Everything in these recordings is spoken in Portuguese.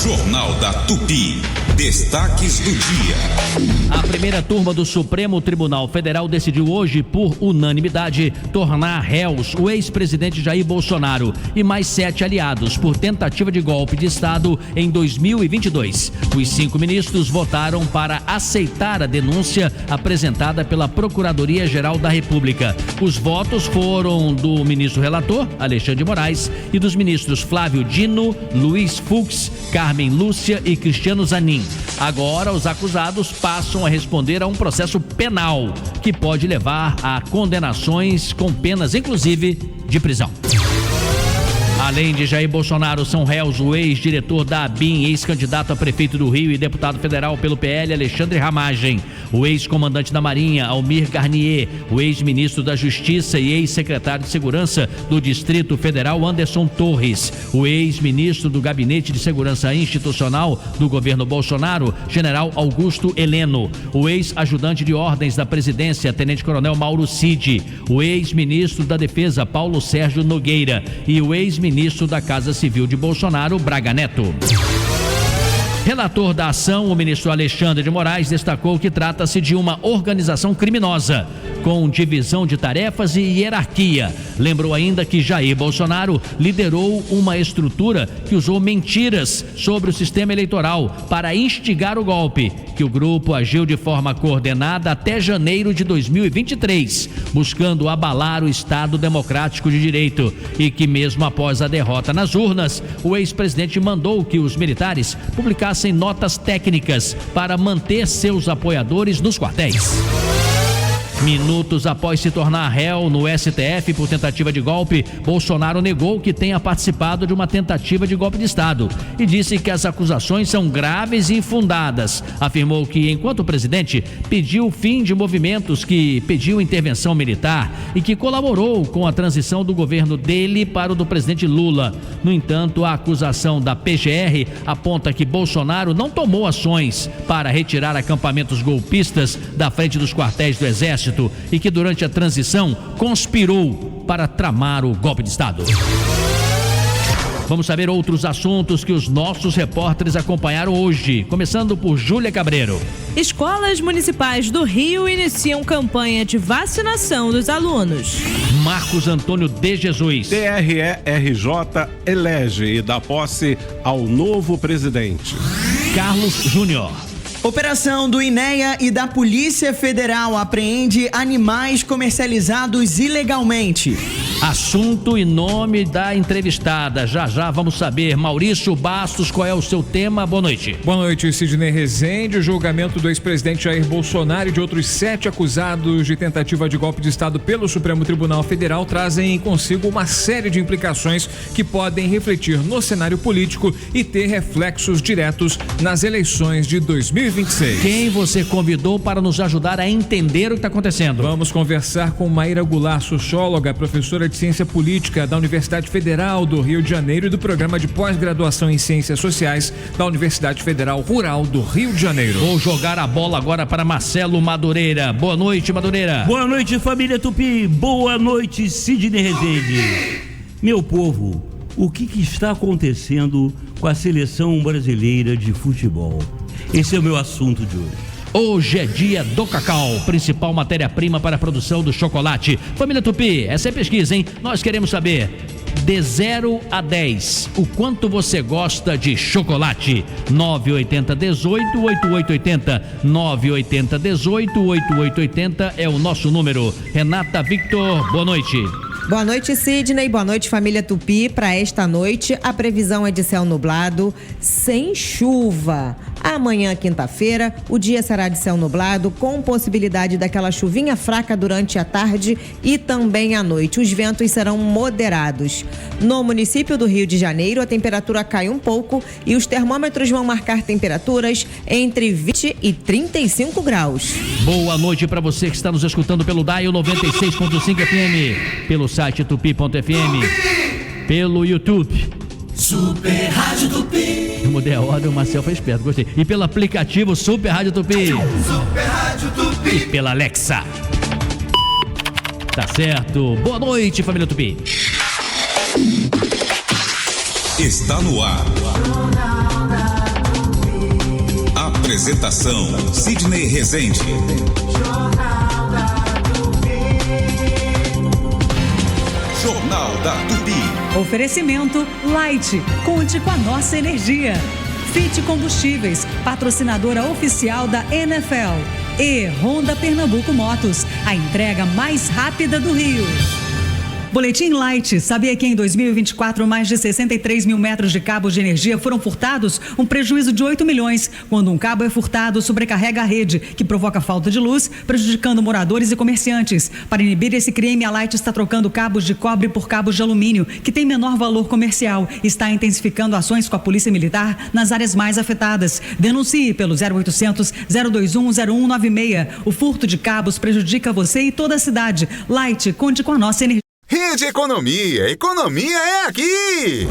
Jornal da Tupi. Destaques do dia. A primeira turma do Supremo Tribunal Federal decidiu hoje, por unanimidade, tornar réus o ex-presidente Jair Bolsonaro e mais 7 aliados por tentativa de golpe de Estado em 2022. Os 5 ministros votaram para aceitar a denúncia apresentada pela Procuradoria-Geral da República. Os votos foram do ministro relator, Alexandre de Moraes, e dos ministros Flávio Dino, Luiz Fux, Carmen Lúcia e Cristiano Zanin. Agora, os acusados passam a responder a um processo penal que pode levar a condenações com penas, inclusive, de prisão. Além de Jair Bolsonaro, são réus o ex-diretor da ABIN, ex-candidato a prefeito do Rio e deputado federal pelo PL, Alexandre Ramagem, o ex-comandante da Marinha, Almir Garnier, o ex-ministro da Justiça e ex-secretário de Segurança do Distrito Federal, Anderson Torres, o ex-ministro do Gabinete de Segurança Institucional do governo Bolsonaro, General Augusto Heleno, o ex-ajudante de ordens da presidência, Tenente-Coronel Mauro Cid, o ex-ministro da Defesa, Paulo Sérgio Nogueira, e o ex-ministro da Casa Civil de Bolsonaro, Braga Neto. Relator da ação, o ministro Alexandre de Moraes, destacou que trata-se de uma organização criminosa, com divisão de tarefas e hierarquia. Lembrou ainda que Jair Bolsonaro liderou uma estrutura que usou mentiras sobre o sistema eleitoral para instigar o golpe, que o grupo agiu de forma coordenada até janeiro de 2023, buscando abalar o Estado Democrático de Direito, e que mesmo após a derrota nas urnas, o ex-presidente mandou que os militares publicassem notas técnicas para manter seus apoiadores nos quartéis. Minutos após se tornar réu no STF por tentativa de golpe, Bolsonaro negou que tenha participado de uma tentativa de golpe de Estado e disse que as acusações são graves e infundadas. Afirmou que, enquanto presidente, pediu o fim de movimentos que pediu intervenção militar e que colaborou com a transição do governo dele para o do presidente Lula. No entanto, a acusação da PGR aponta que Bolsonaro não tomou ações para retirar acampamentos golpistas da frente dos quartéis do Exército e que durante a transição conspirou para tramar o golpe de Estado. Vamos saber outros assuntos que os nossos repórteres acompanharam hoje, começando por Júlia Cabreiro. Escolas municipais do Rio iniciam campanha de vacinação dos alunos. Marcos Antônio de Jesus. TRE-RJ elege e dá posse ao novo presidente. Carlos Júnior. Operação do INEA e da Polícia Federal apreende animais comercializados ilegalmente. Assunto e nome da entrevistada. Já vamos saber. Maurício Bastos, qual é o seu tema? Boa noite. Boa noite, Sidney Rezende. O julgamento do ex-presidente Jair Bolsonaro e de outros 7 acusados de tentativa de golpe de Estado pelo Supremo Tribunal Federal trazem consigo uma série de implicações que podem refletir no cenário político e ter reflexos diretos nas eleições de 2026. Quem você convidou para nos ajudar a entender o que está acontecendo? Vamos conversar com Maíra Goulart, socióloga, professora de Ciência Política da Universidade Federal do Rio de Janeiro e do Programa de Pós-Graduação em Ciências Sociais da Universidade Federal Rural do Rio de Janeiro. Vou jogar a bola agora para Marcelo Madureira. Boa noite, Madureira. Boa noite, família Tupi. Boa noite, Sidney Rezende. Meu povo, o que está acontecendo com a seleção brasileira de futebol? Esse é o meu assunto de hoje. Hoje é dia do cacau, principal matéria-prima para a produção do chocolate. Família Tupi, essa é a pesquisa, hein? Nós queremos saber, de 0 a 10, o quanto você gosta de chocolate? 980-18-8880, 980-18-8880 é o nosso número. Renata Victor, boa noite. Boa noite, Sidney. Boa noite, família Tupi. Para esta noite, a previsão é de céu nublado, sem chuva. Amanhã, quinta-feira, o dia será de céu nublado, com possibilidade daquela chuvinha fraca durante a tarde e também à noite. Os ventos serão moderados. No município do Rio de Janeiro, a temperatura cai um pouco e os termômetros vão marcar temperaturas entre 20 e 35 graus. Boa noite para você que está nos escutando pelo Dial 96.5 FM, pelo site tupi.fm, pelo YouTube. Super Rádio Tupi. Eu mudei a ordem, o Marcel foi esperto, gostei. E pelo aplicativo Super Rádio Tupi. Super Rádio Tupi. E pela Alexa. Tá certo. Boa noite, família Tupi. Está no ar. Apresentação: Sidney Rezende. Jornal da Tupi. Oferecimento Light. Conte com a nossa energia. Fit Combustíveis, patrocinadora oficial da NFL. E Honda Pernambuco Motos, a entrega mais rápida do Rio. Boletim Light. Sabia que em 2024 mais de 63 mil metros de cabos de energia foram furtados? Um prejuízo de 8 milhões. Quando um cabo é furtado, sobrecarrega a rede, que provoca falta de luz, prejudicando moradores e comerciantes. Para inibir esse crime, a Light está trocando cabos de cobre por cabos de alumínio, que tem menor valor comercial. Está intensificando ações com a Polícia Militar nas áreas mais afetadas. Denuncie pelo 0800 021 0196. O furto de cabos prejudica você e toda a cidade. Light, conte com a nossa energia. Rede Economia. Economia é aqui!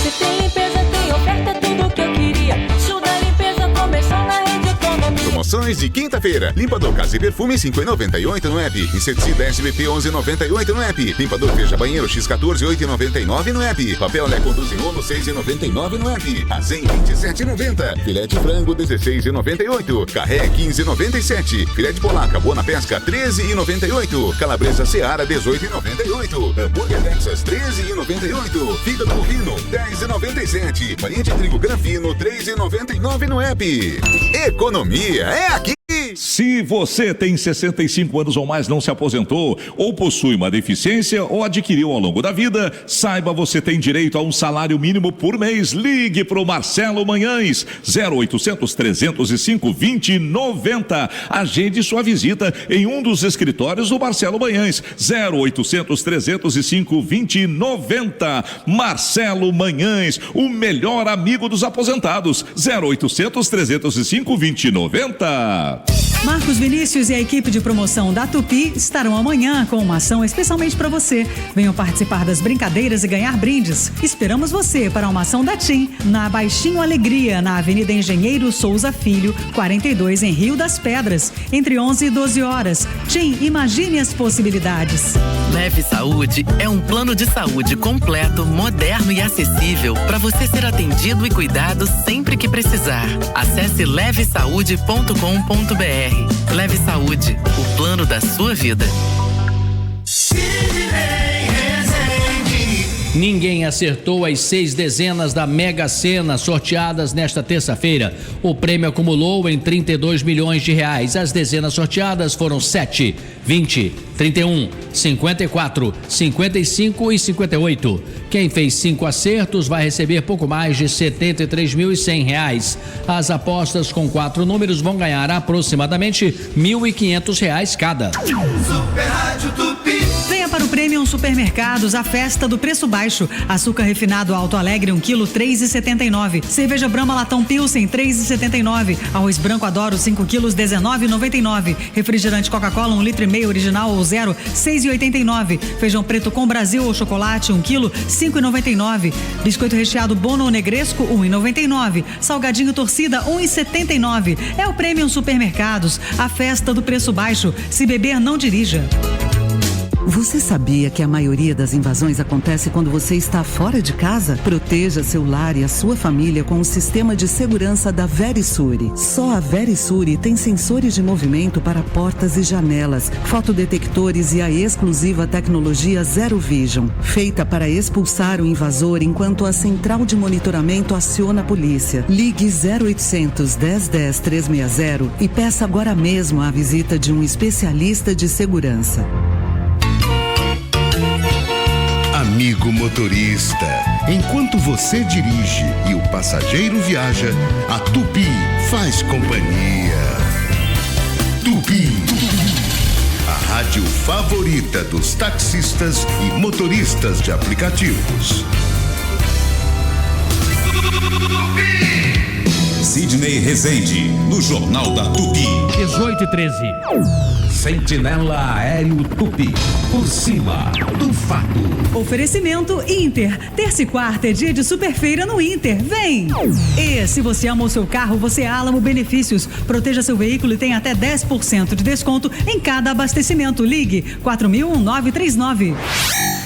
Se tem limpeza, tem oferta, tudo que eu queria. Show da limpeza começou na Rede Economia. Promoções de quinta-feira. Limpador Casa e Perfume 5,98 no app. Inseticida SBP 11,98 no app. Limpador Veja Banheiro X14 8,99 no app. Papel Leco 12 rolo 6,99 no app. Azem 27,90. Filé de frango 16,98. Carré 15,97. Filé de polaca Boa na Pesca 13,98. Calabresa Seara 18,98. Hambúrguer Texas 13,98. Fígado bovino 10,97. Farinha de trigo Granfino 3,99 no app. Economia é aqui! Se você tem 65 anos ou mais, não se aposentou, ou possui uma deficiência ou adquiriu ao longo da vida, saiba, você tem direito a um salário mínimo por mês. Ligue para o Marcelo Manhães, 0800 305 2090. Agende sua visita em um dos escritórios do Marcelo Manhães, 0800 305 2090. Marcelo Manhães, o melhor amigo dos aposentados, 0800 305 2090. Marcos Vinícius e a equipe de promoção da Tupi estarão amanhã com uma ação especialmente para você. Venham participar das brincadeiras e ganhar brindes. Esperamos você para uma ação da TIM na Baixinho Alegria, na Avenida Engenheiro Souza Filho, 42, em Rio das Pedras, entre 11 e 12 horas. TIM, imagine as possibilidades. Leve Saúde é um plano de saúde completo, moderno e acessível para você ser atendido e cuidado sempre que precisar. Acesse levesaude.com.br. Leve Saúde, o plano da sua vida. Ninguém acertou as 6 dezenas da Mega Sena sorteadas nesta terça-feira. O prêmio acumulou em 32 milhões de reais. As dezenas sorteadas foram 7, 20, 31, 54, 55 e 58. Quem fez 5 acertos vai receber pouco mais de R$ 73.100. As apostas com 4 números vão ganhar aproximadamente R$ 1.500 cada. Super Rádio Tupi. Venha para o Premium Supermercados, a festa do preço baixo. Açúcar refinado Alto Alegre, 1 quilo, 3,79. Cerveja Brahma Latão Pilsen, 3,79. Arroz branco Adoro, 5 quilos, 19,99. Refrigerante Coca-Cola, 1,5 litro original ou zero, 6,89. Feijão preto com Brasil ou chocolate, 1 quilo, 5,99. Biscoito recheado Bono ou Negresco, 1,99. Salgadinho Torcida, 1,79. É o Premium Supermercados, a festa do preço baixo. Se beber, não dirija. Você sabia que a maioria das invasões acontece quando você está fora de casa? Proteja seu lar e a sua família com o sistema de segurança da Verisure. Só a Verisure tem sensores de movimento para portas e janelas, fotodetectores e a exclusiva tecnologia Zero Vision, feita para expulsar o invasor enquanto a central de monitoramento aciona a polícia. Ligue 0800 1010 360 e peça agora mesmo a visita de um especialista de segurança. Amigo motorista, enquanto você dirige e o passageiro viaja, a Tupi faz companhia. Tupi, a rádio favorita dos taxistas e motoristas de aplicativos. Sidney Rezende, no Jornal da Tupi. 18:13. Sentinela Aéreo Tupi, por cima do fato. Oferecimento Inter. Terça e quarta é dia de superfeira no Inter. Vem! E se você ama o seu carro, você Álamo Benefícios. Proteja seu veículo e tem até 10% de desconto em cada abastecimento. Ligue 4000-1939.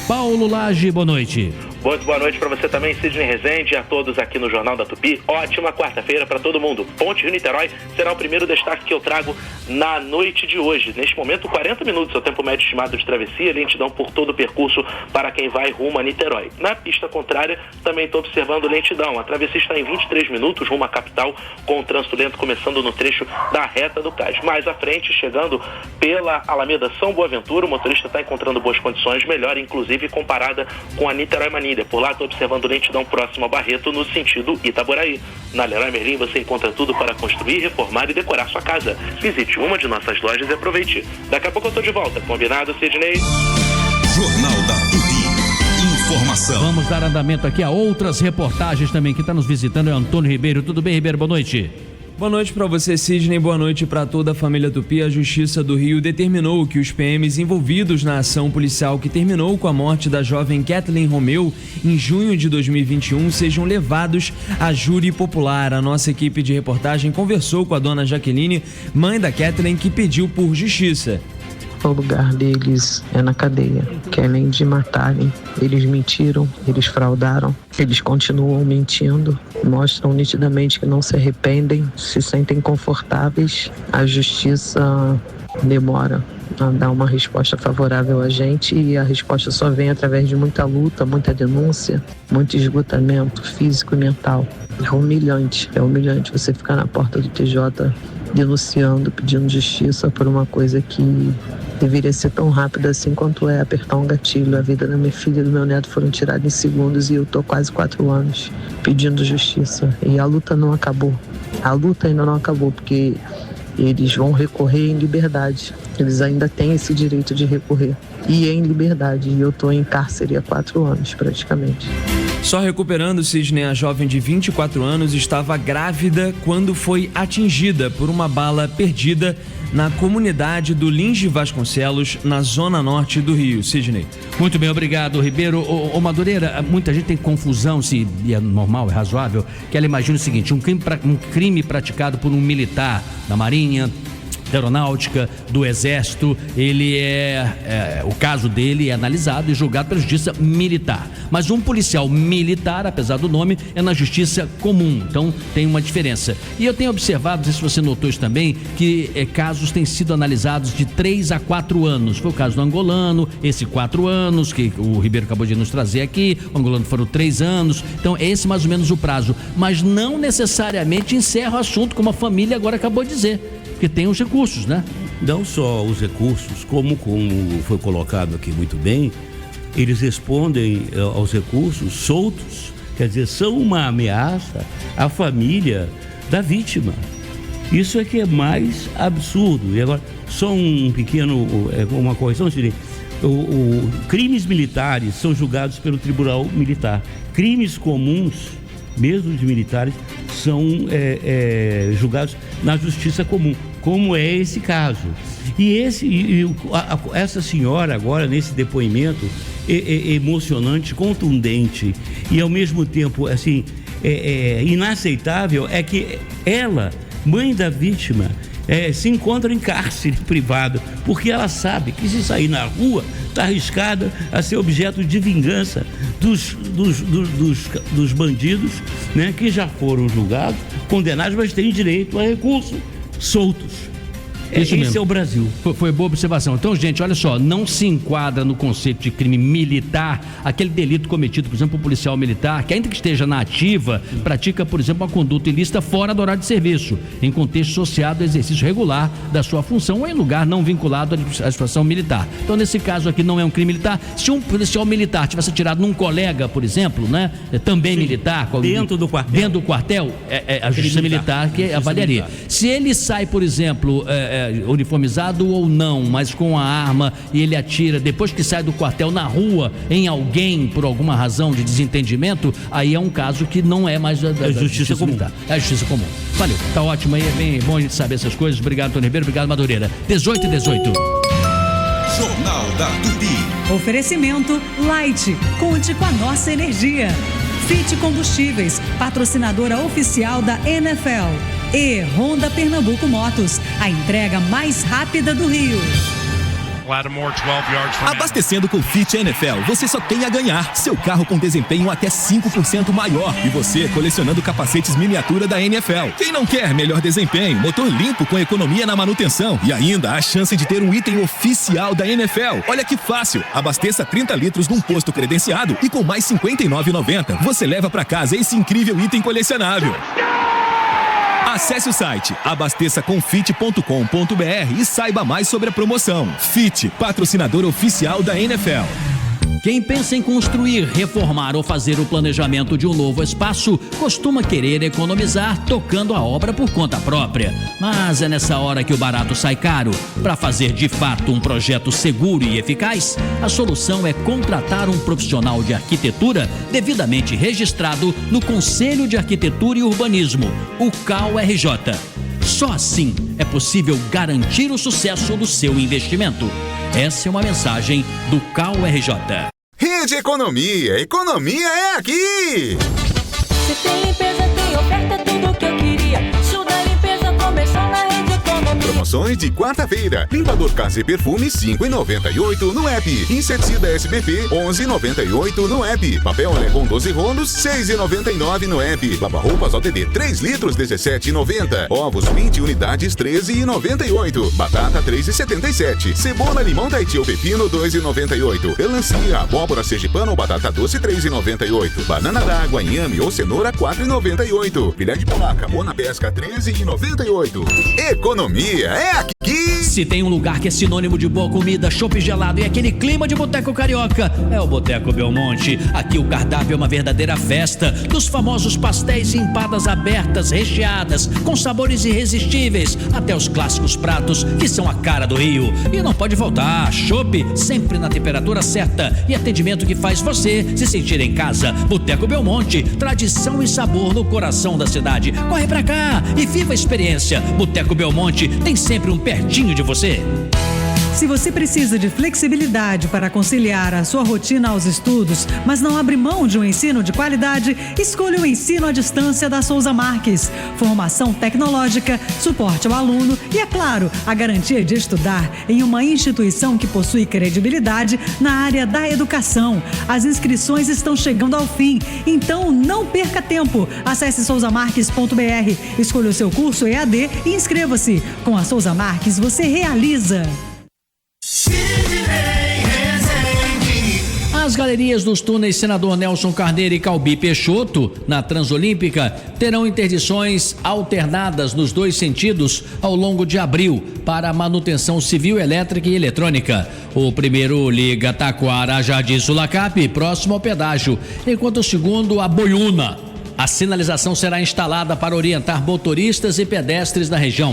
Paulo Lage, boa noite. Muito boa noite para você também, Sidney Rezende, e a todos aqui no Jornal da Tupi. Ótima quarta-feira para todo mundo. Ponte Rio-Niterói será o primeiro destaque que eu trago na noite de hoje. Neste momento, 40 minutos é o tempo médio estimado de travessia, lentidão por todo o percurso para quem vai rumo a Niterói. Na pista contrária, também estou observando lentidão. A travessia está em 23 minutos rumo à capital, com o trânsito lento começando no trecho da reta do Cais. Mais à frente, chegando pela Alameda São Boaventura, o motorista está encontrando boas condições, melhor inclusive comparada com a Niterói-Manilha. Por lá estou observando lentidão próximo a Barreto no sentido Itaboraí. Na Leroy Merlin você encontra tudo para construir, reformar e decorar sua casa. Visite uma de nossas lojas e aproveite. Daqui a pouco eu estou de volta. Combinado, Sidney? Jornal da Tupi. Informação. Vamos dar andamento aqui a outras reportagens também. Quem está nos visitando é o Antônio Ribeiro. Tudo bem, Ribeiro? Boa noite. Boa noite para você, Sidney. Boa noite para toda a família Tupi. A Justiça do Rio determinou que os PMs envolvidos na ação policial que terminou com a morte da jovem Kathleen Romeu em junho de 2021 sejam levados a júri popular. A nossa equipe de reportagem conversou com a dona Jaqueline, mãe da Kathleen, que pediu por justiça. O lugar deles é na cadeia, que além de matarem, eles mentiram, eles fraudaram, eles continuam mentindo, mostram nitidamente que não se arrependem, se sentem confortáveis. A justiça demora a dar uma resposta favorável a gente e a resposta só vem através de muita luta, muita denúncia, muito esgotamento físico e mental. É humilhante você ficar na porta do TJ denunciando, pedindo justiça por uma coisa que deveria ser tão rápida assim quanto é apertar um gatilho. A vida da minha filha e do meu neto foram tiradas em segundos e eu tô quase 4 anos pedindo justiça. E a luta não acabou. A luta ainda não acabou, porque eles vão recorrer em liberdade. Eles ainda têm esse direito de recorrer. E em liberdade. E eu tô em cárcere há 4 anos, praticamente. Só recuperando, Sidney, a jovem de 24 anos estava grávida quando foi atingida por uma bala perdida na comunidade do Lins de Vasconcelos, na zona norte do Rio. Sidney. Muito bem, obrigado, Ribeiro. Ô Madureira, muita gente tem confusão, se é normal, é razoável, que ela imagina o seguinte: um crime praticado por um militar da Marinha, da Aeronáutica, do Exército, ele o caso dele é analisado e julgado pela Justiça Militar. Mas um policial militar, apesar do nome, é na Justiça Comum. Então tem uma diferença. E eu tenho observado, não sei se você notou isso também, que casos têm sido analisados de 3 a 4 anos. Foi o caso do angolano, esse 4 anos, que o Ribeiro acabou de nos trazer aqui. O angolano foram 3 anos. Então esse mais ou menos o prazo. Mas não necessariamente encerra o assunto, como a família agora acabou de dizer. Porque tem os recursos, né? Não só os recursos, como foi colocado aqui muito bem, eles respondem aos recursos soltos, quer dizer, são uma ameaça à família da vítima. Isso é que é mais absurdo. E agora, só uma correção, seria, crimes militares são julgados pelo Tribunal Militar. Crimes comuns, mesmo de militares, são julgados na Justiça Comum, como é esse caso. E essa senhora agora, nesse depoimento emocionante, contundente e ao mesmo tempo assim, inaceitável, é que ela, mãe da vítima, se encontra em cárcere privado, porque ela sabe que se sair na rua está arriscada a ser objeto de vingança dos bandidos, né, que já foram julgados, condenados, mas têm direito a recurso, soltos. Esse é o Brasil. Foi boa observação. Então, gente, olha só, não se enquadra no conceito de crime militar aquele delito cometido, por exemplo, por um policial militar, que ainda que esteja na ativa, pratica, por exemplo, uma conduta ilícita fora do horário de serviço, em contexto associado ao exercício regular da sua função ou em lugar não vinculado à situação militar. Então, nesse caso aqui, não é um crime militar. Se um policial militar tivesse atirado num colega, por exemplo, né, também sim, militar, dentro do quartel, a Justiça Militar que avaliaria. Se ele sai, por exemplo, uniformizado ou não, mas com a arma, e ele atira depois que sai do quartel na rua em alguém por alguma razão de desentendimento, aí é um caso que não é mais da Justiça Comum. É a Justiça Comum. Valeu, tá ótimo aí, é bem bom a gente saber essas coisas. Obrigado, Antônio Ribeiro, obrigado, Madureira. 18 e 18. Jornal da Tupi. Oferecimento Light. Conte com a nossa energia. Fit Combustíveis, patrocinadora oficial da NFL. E Honda Pernambuco Motos, a entrega mais rápida do Rio. Lattimore, 12 yards from Abastecendo com Fit NFL, você só tem a ganhar. Seu carro com desempenho até 5% maior. E você colecionando capacetes miniatura da NFL. Quem não quer melhor desempenho, motor limpo com economia na manutenção e ainda a chance de ter um item oficial da NFL. Olha que fácil. Abasteça 30 litros num posto credenciado e com mais R$ 59,90 você leva para casa esse incrível item colecionável. Acesse o site abasteçacomfit.com.br e saiba mais sobre a promoção. Fit, patrocinador oficial da NFL. Quem pensa em construir, reformar ou fazer o planejamento de um novo espaço costuma querer economizar tocando a obra por conta própria. Mas é nessa hora que o barato sai caro. Para fazer de fato um projeto seguro e eficaz, a solução é contratar um profissional de arquitetura devidamente registrado no Conselho de Arquitetura e Urbanismo, o CAU-RJ. Só assim é possível garantir o sucesso do seu investimento. Essa é uma mensagem do CAU-RJ. Rede Economia, economia é aqui! Se tem limpeza, tem oferta, tudo que eu queria. Show da limpeza começou na Rede Economia. Promoções de quarta-feira. Limpador casa e perfume, R$ 5,98 no app. Inseticida SBP, R$ 11,98 no app. Papel Alecon 12 rolos, R$ 6,99 no app. Lava-roupas OTD 3 litros, R$ 17,90. Ovos 20 unidades, R$ 13,98. Batata, R$ 3,77. Cebola, limão, Tahiti ou pepino, R$ 2,98. Melancia, abóbora, sergipana ou batata doce, R$ 3,98. Banana d'água, inhame ou cenoura, R$ 4,98. Filé de polaca, boa na pesca, R$ 13,98. Economia é aqui! Se tem um lugar que é sinônimo de boa comida, chopp gelado e aquele clima de boteco carioca, é o Boteco Belmonte. Aqui o cardápio é uma verdadeira festa, dos famosos pastéis e empadas abertas, recheadas, com sabores irresistíveis, até os clássicos pratos que são a cara do Rio. E não pode faltar, chopp sempre na temperatura certa e atendimento que faz você se sentir em casa. Boteco Belmonte, tradição e sabor no coração da cidade. Corre pra cá e viva a experiência. Boteco Belmonte tem sempre um pertinho de você. Se você precisa de flexibilidade para conciliar a sua rotina aos estudos, mas não abre mão de um ensino de qualidade, escolha o ensino à distância da Souza Marques. Formação tecnológica, suporte ao aluno e, é claro, a garantia de estudar em uma instituição que possui credibilidade na área da educação. As inscrições estão chegando ao fim, então não perca tempo. Acesse souzamarques.br, escolha o seu curso EAD e inscreva-se. Com a Souza Marques você realiza. As galerias dos túneis Senador Nelson Carneiro e Calbi Peixoto, na Transolímpica, terão interdições alternadas nos dois sentidos ao longo de abril para manutenção civil, elétrica e eletrônica. O primeiro liga Taquara a Jardim Sulacap, próximo ao pedágio, enquanto o segundo a Boiúna. A sinalização será instalada para orientar motoristas e pedestres da região.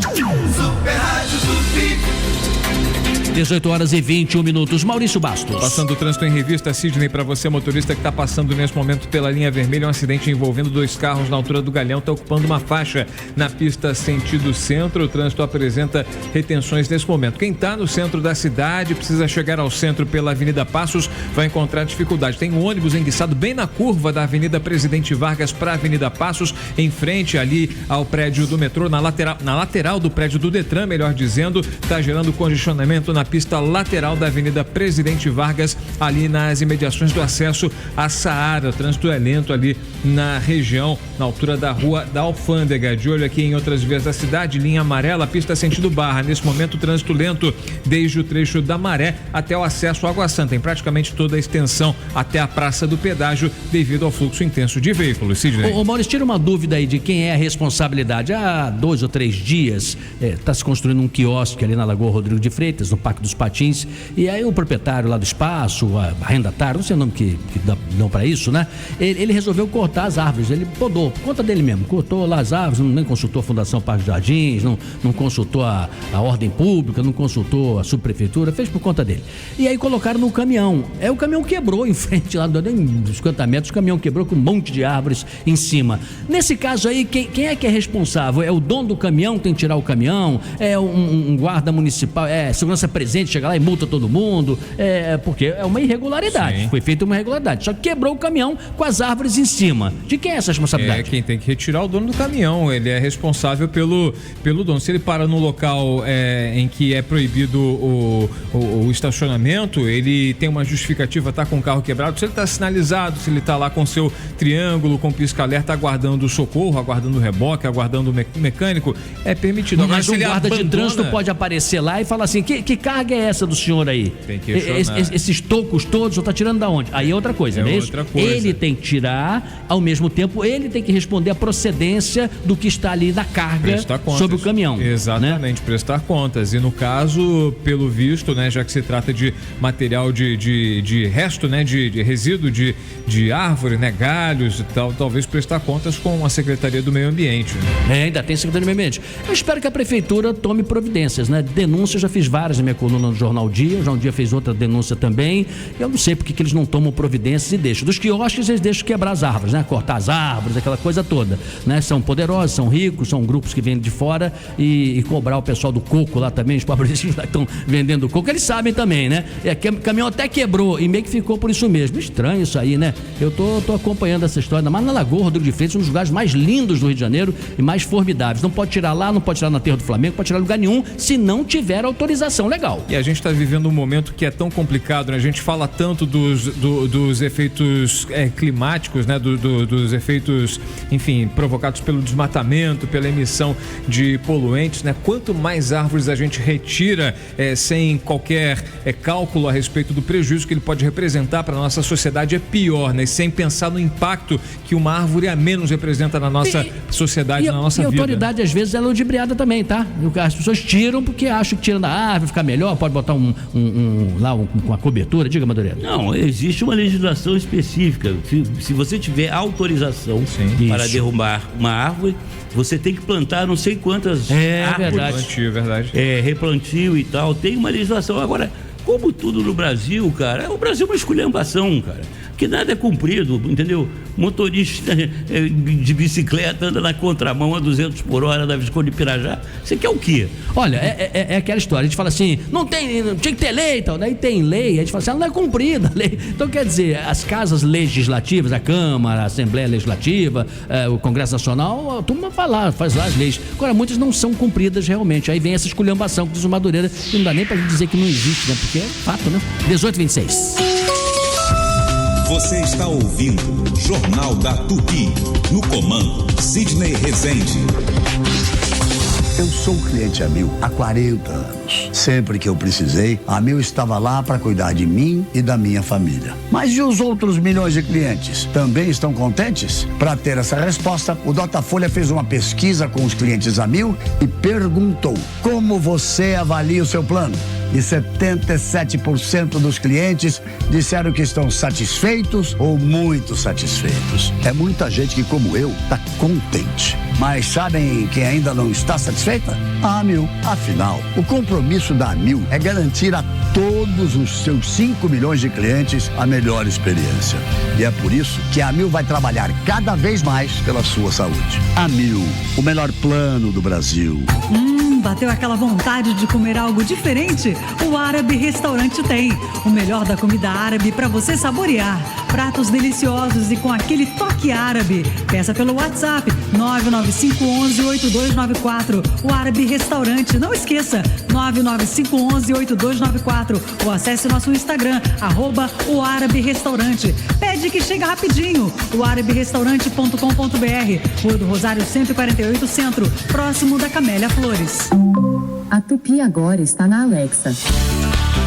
18 horas e 21 minutos. Maurício Bastos. Passando o trânsito em revista, Sidney, para você, motorista que está passando nesse momento pela linha vermelha, um acidente envolvendo dois carros na altura do Galeão, está ocupando uma faixa na pista sentido centro. O trânsito apresenta retenções nesse momento. Quem está no centro da cidade, precisa chegar ao centro pela Avenida Passos, vai encontrar dificuldade. Tem um ônibus enguiçado bem na curva da Avenida Presidente Vargas para a Avenida Passos, em frente ali ao prédio do metrô, na lateral do prédio do Detran, melhor dizendo, está gerando congestionamento na pista lateral da Avenida Presidente Vargas, ali nas imediações do acesso a Saara. O trânsito é lento ali na região, na altura da Rua da Alfândega. De olho aqui em outras vias da cidade, linha amarela, pista sentido Barra. Nesse momento, trânsito lento desde o trecho da Maré até o acesso à Água Santa, em praticamente toda a extensão até a Praça do Pedágio, devido ao fluxo intenso de veículos. Sidney. Ô Maurício, tira uma dúvida aí de quem é a responsabilidade. Há 2 ou 3 dias está se construindo um quiosque ali na Lagoa Rodrigo de Freitas, no Parque dos Patins, e aí o proprietário lá do espaço, arrendatário, não sei o nome que dão para isso, né? Ele resolveu cortar as árvores, ele podou, por conta dele mesmo, cortou lá as árvores, nem consultou a Fundação Parque dos Jardins, não consultou a ordem pública, não consultou a subprefeitura, fez por conta dele. E aí colocaram no caminhão, o caminhão quebrou em frente lá, dos 50 metros, o caminhão quebrou com um monte de árvores em cima. Nesse caso aí, quem é que é responsável? É o dono do caminhão que tem que tirar o caminhão? É um guarda municipal? É segurança privada? presente, chega lá e multa todo mundo, porque é uma irregularidade. Sim. Foi feita uma irregularidade. Só que quebrou o caminhão com as árvores em cima. De quem é essa responsabilidade? Quem tem que retirar o dono do caminhão. Ele é responsável pelo dono. Se ele para no local em que é proibido o estacionamento, ele tem uma justificativa, tá com o carro quebrado. Se ele tá sinalizado, se ele tá lá com seu triângulo, com pisca-alerta, aguardando o socorro, aguardando o reboque, aguardando o mecânico, é permitido. Agora, Mas um guarda de trânsito pode aparecer lá e falar assim, que carga é essa do senhor aí? Tem que esses tocos todos, o senhor tá tirando da onde? Aí é outra coisa, não é isso? Ele tem que tirar, ao mesmo tempo, ele tem que responder a procedência do que está ali na carga sobre o caminhão. Exatamente, né? Prestar contas. E no caso, pelo visto, né, já que se trata de material de resto, né, de resíduo de árvore, né, galhos e tal, talvez prestar contas com a Secretaria do Meio Ambiente. Né? Ainda tem Secretaria do Meio Ambiente. Eu espero que a Prefeitura tome providências, né? Denúncias, já fiz várias na minha coluna no Jornal Dia, o Jornal Dia fez outra denúncia também. Eu não sei porque que eles não tomam providências e deixam. Dos quiosques, eles deixam quebrar as árvores, né? Cortar as árvores, aquela coisa toda, né? São poderosos, são ricos, são grupos que vêm de fora e cobrar o pessoal do coco lá também, os pobrezinhos lá que estão vendendo coco, eles sabem também, né? O caminhão até quebrou e meio que ficou por isso mesmo. Estranho isso aí, né? Eu tô acompanhando essa história, mas na Lagoa Rodrigo de Freitas, um dos lugares mais lindos do Rio de Janeiro e mais formidáveis. Não pode tirar lá, não pode tirar na Terra do Flamengo, não pode tirar em lugar nenhum se não tiver autorização legal. E a gente está vivendo um momento que é tão complicado, né? A gente fala tanto dos efeitos climáticos, né? Dos efeitos, enfim, provocados pelo desmatamento, pela emissão de poluentes, né? Quanto mais árvores a gente retira sem qualquer cálculo a respeito do prejuízo que ele pode representar para a nossa sociedade, é pior, né? Sem pensar no impacto que uma árvore a menos representa na nossa sociedade, na nossa vida. E a autoridade, às vezes, é ludibriada também, tá? As pessoas tiram porque acham que tirando a árvore fica melhor, pode botar uma cobertura. Diga, Madureira. Não, existe uma legislação específica. Se você tiver autorização para derrubar uma árvore, você tem que plantar não sei quantas árvores. Verdade. Replantio e tal. Tem uma legislação. Agora, como tudo no Brasil, cara, o Brasil é uma esculhambação, cara. Que nada é cumprido, entendeu? Motorista de bicicleta anda na contramão a 200 por hora da Visconde de Pirajá. Você quer o quê? Olha, é aquela história, a gente fala assim, tinha que ter lei e tal, daí tem lei, a gente fala assim, não é cumprida a lei. Então, quer dizer, as casas legislativas, a Câmara, a Assembleia Legislativa, o Congresso Nacional, a turma faz lá as leis. Agora, muitas não são cumpridas realmente. Aí vem essa esculhambação que diz o Madureira, que não dá nem pra gente dizer que não existe, né? Porque é fato, né? 18h26. Você está ouvindo Jornal da Tupi. No comando, Sidney Rezende. Eu sou cliente Amil há 40 anos. Sempre que eu precisei, a Amil estava lá para cuidar de mim e da minha família. Mas e os outros milhões de clientes? Também estão contentes? Para ter essa resposta, o Datafolha fez uma pesquisa com os clientes Amil e perguntou: como você avalia o seu plano? E 77% dos clientes disseram que estão satisfeitos ou muito satisfeitos. É muita gente que, como eu, está contente. Mas sabem quem ainda não está satisfeita? A Amil. Afinal, o compromisso da Amil é garantir a todos os seus 5 milhões de clientes a melhor experiência. E é por isso que a Amil vai trabalhar cada vez mais pela sua saúde. Amil, o melhor plano do Brasil. Bateu aquela vontade de comer algo diferente? O Árabe Restaurante tem. O melhor da comida árabe para você saborear. Pratos deliciosos e com aquele toque árabe. Peça pelo WhatsApp 99511-8294. O Árabe Restaurante. Não esqueça, 99511-8294. Ou acesse nosso Instagram, @o Árabe Restaurante. Pede que chega rapidinho. O araberestaurante.com.br. Rua do Rosário 148 Centro, próximo da Camélia Flores. A Tupi agora está na Alexa.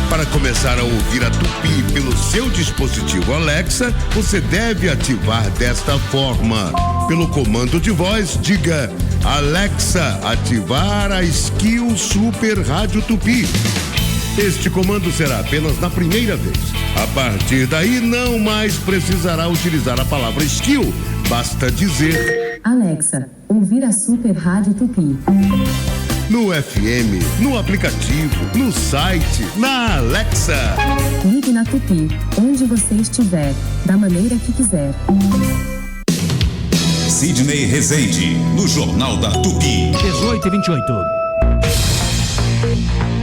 Para começar a ouvir a Tupi pelo seu dispositivo Alexa, você deve ativar desta forma. Pelo comando de voz, diga: Alexa, ativar a Skill Super Rádio Tupi. Este comando será apenas na primeira vez. A partir daí, não mais precisará utilizar a palavra skill. Basta dizer: Alexa, ouvir a Super Rádio Tupi. No FM, no aplicativo, no site, na Alexa. Ligue na Tupi, onde você estiver, da maneira que quiser. Sidney Rezende, no Jornal da Tupi. 18h28.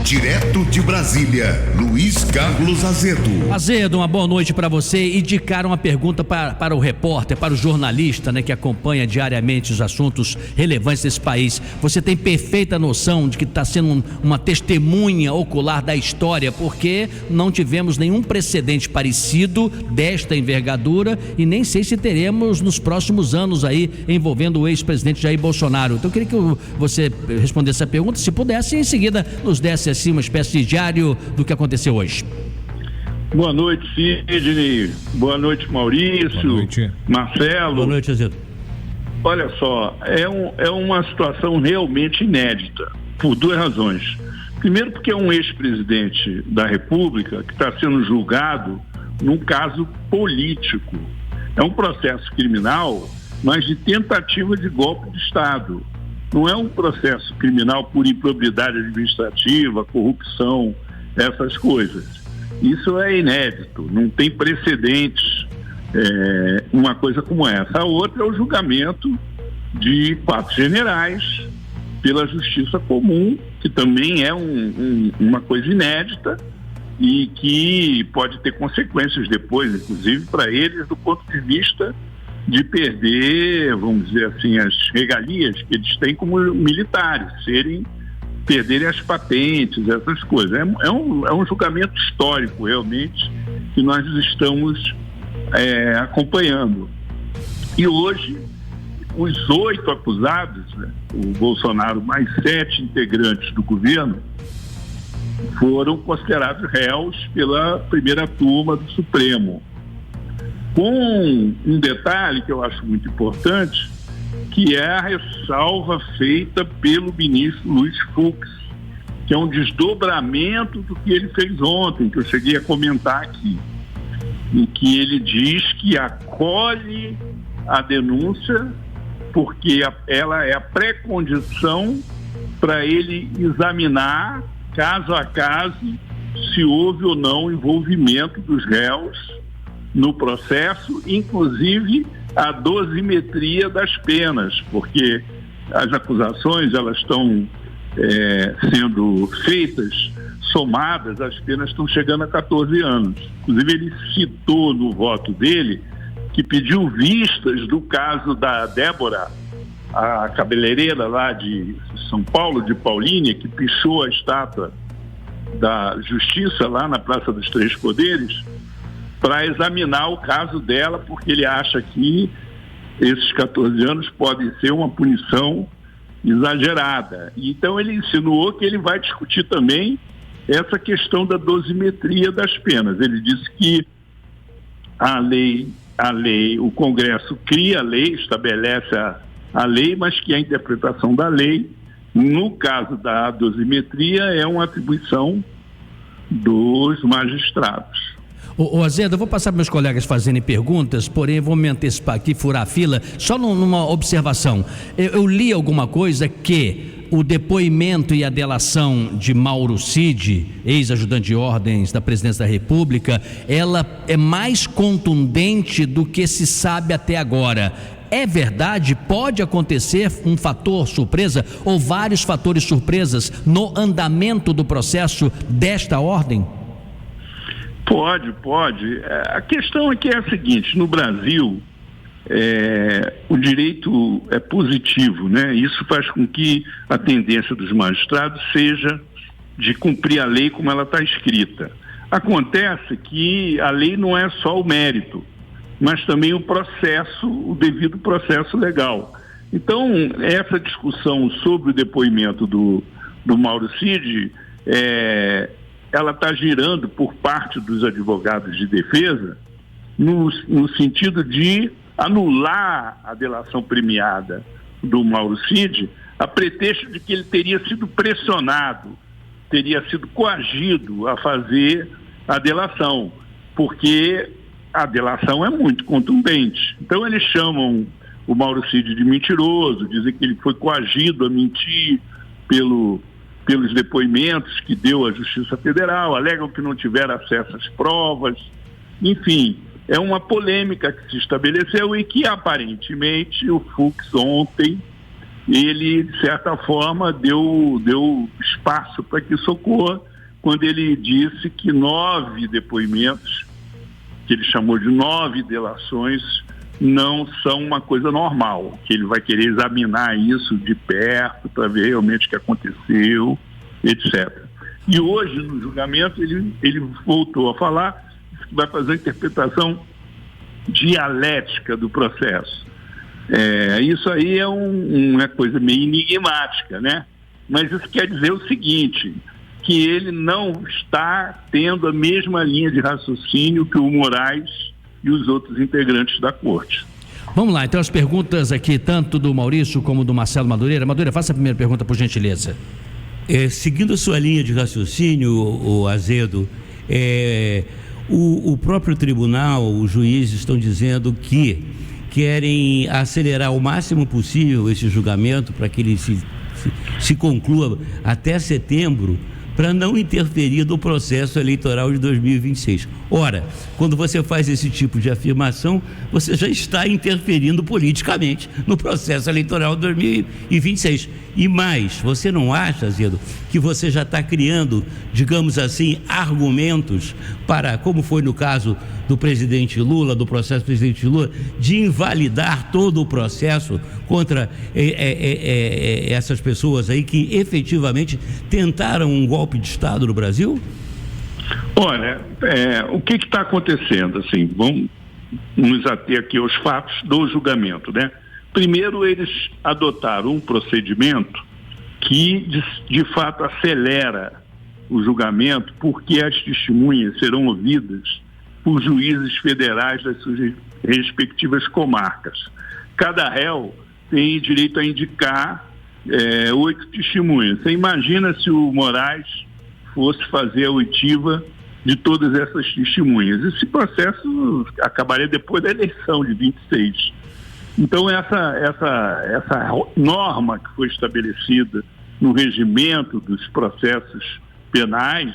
Direto de Brasília, Luiz Carlos Azedo. Azedo, uma boa noite para você. E de cara uma pergunta para o repórter, para o jornalista, né, que acompanha diariamente os assuntos relevantes desse país. Você tem perfeita noção de que está sendo uma testemunha ocular da história, porque não tivemos nenhum precedente parecido desta envergadura e nem sei se teremos nos próximos anos aí envolvendo o ex-presidente Jair Bolsonaro. Então eu queria que você respondesse essa pergunta, se pudesse, e em seguida nos desse assim uma espécie de diário do que aconteceu hoje. Boa noite, Sidney. Boa noite, Maurício. Boa noite. Marcelo. Boa noite, Azedo. Olha só, é uma situação realmente inédita, por duas razões. Primeiro, porque é um ex-presidente da República que está sendo julgado num caso político. É um processo criminal, mas de tentativa de golpe de Estado. Não é um processo criminal por improbidade administrativa, corrupção, essas coisas. Isso é inédito, não tem precedentes uma coisa como essa. A outra é o julgamento de 4 generais pela Justiça Comum, que também é uma coisa inédita e que pode ter consequências depois, inclusive para eles, do ponto de vista de perder, vamos dizer assim, as regalias que eles têm como militares, perderem as patentes, essas coisas. É um julgamento histórico, realmente, que nós estamos acompanhando. E hoje, os 8 acusados, né, o Bolsonaro mais 7 integrantes do governo, foram considerados réus pela primeira turma do Supremo. Com um detalhe que eu acho muito importante, que é a ressalva feita pelo ministro Luiz Fux, que é um desdobramento do que ele fez ontem, que eu cheguei a comentar aqui, em que ele diz que acolhe a denúncia porque ela é a pré-condição para ele examinar, caso a caso, se houve ou não envolvimento dos réus no processo, inclusive a dosimetria das penas, porque as acusações elas estão sendo feitas, somadas, as penas estão chegando a 14 anos. Inclusive ele citou no voto dele que pediu vistas do caso da Débora, a cabeleireira lá de São Paulo, de Paulínia, que pichou a estátua da Justiça lá na Praça dos Três Poderes, para examinar o caso dela, porque ele acha que esses 14 anos podem ser uma punição exagerada. Então ele insinuou que ele vai discutir também essa questão da dosimetria das penas. Ele disse que a lei, o Congresso cria a lei, estabelece a lei, mas que a interpretação da lei, no caso da dosimetria, é uma atribuição dos magistrados. Ô Azedo, eu vou passar para meus colegas fazerem perguntas, porém eu vou me antecipar aqui, furar a fila, só numa observação. Eu li alguma coisa que o depoimento e a delação de Mauro Cid, ex-ajudante de ordens da Presidência da República, ela é mais contundente do que se sabe até agora. É verdade? Pode acontecer um fator surpresa ou vários fatores surpresas no andamento do processo desta ordem? Pode. A questão aqui é a seguinte: no Brasil, o direito é positivo, né? Isso faz com que a tendência dos magistrados seja de cumprir a lei como ela está escrita. Acontece que a lei não é só o mérito, mas também o processo, o devido processo legal. Então, essa discussão sobre o depoimento do Mauro Cid, ela está girando por parte dos advogados de defesa no sentido de anular a delação premiada do Mauro Cid a pretexto de que ele teria sido pressionado, teria sido coagido a fazer a delação, porque a delação é muito contundente. Então eles chamam o Mauro Cid de mentiroso, dizem que ele foi coagido a mentir pelos depoimentos que deu à Justiça Federal, alegam que não tiveram acesso às provas. Enfim, é uma polêmica que se estabeleceu e que aparentemente o Fux ontem ele, de certa forma, deu espaço para que isso ocorra, quando ele disse que 9 depoimentos, que ele chamou de 9 delações, não são uma coisa normal, que ele vai querer examinar isso de perto para ver realmente o que aconteceu, etc. E hoje, no julgamento, ele voltou a falar que vai fazer a interpretação dialética do processo. Isso aí é uma coisa meio enigmática, né? Mas isso quer dizer o seguinte, que ele não está tendo a mesma linha de raciocínio que o Moraes e os outros integrantes da corte. Vamos lá, então as perguntas aqui, tanto do Maurício como do Marcelo Madureira. Madureira, faça a primeira pergunta, por gentileza. Seguindo a sua linha de raciocínio, o Azedo, o próprio tribunal, os juízes estão dizendo que querem acelerar o máximo possível esse julgamento para que ele se conclua até setembro, para não interferir no processo eleitoral de 2026. Ora, quando você faz esse tipo de afirmação, você já está interferindo politicamente no processo eleitoral de 2026. E mais, você não acha, Azedo, que você já está criando, digamos assim, argumentos para, como foi no caso do presidente Lula, do processo do presidente Lula, de invalidar todo o processo contra essas pessoas aí que efetivamente tentaram um golpe de Estado no Brasil? Olha, o que está acontecendo? Assim, vamos nos ater aqui aos fatos do julgamento, né? Primeiro, eles adotaram um procedimento que, de fato, acelera o julgamento, porque as testemunhas serão ouvidas por juízes federais das suas respectivas comarcas. Cada réu tem direito a indicar 8 testemunhas. Você imagina se o Moraes fosse fazer a oitiva de todas essas testemunhas. Esse processo acabaria depois da eleição de 26. Então, essa norma que foi estabelecida no regimento dos processos penais,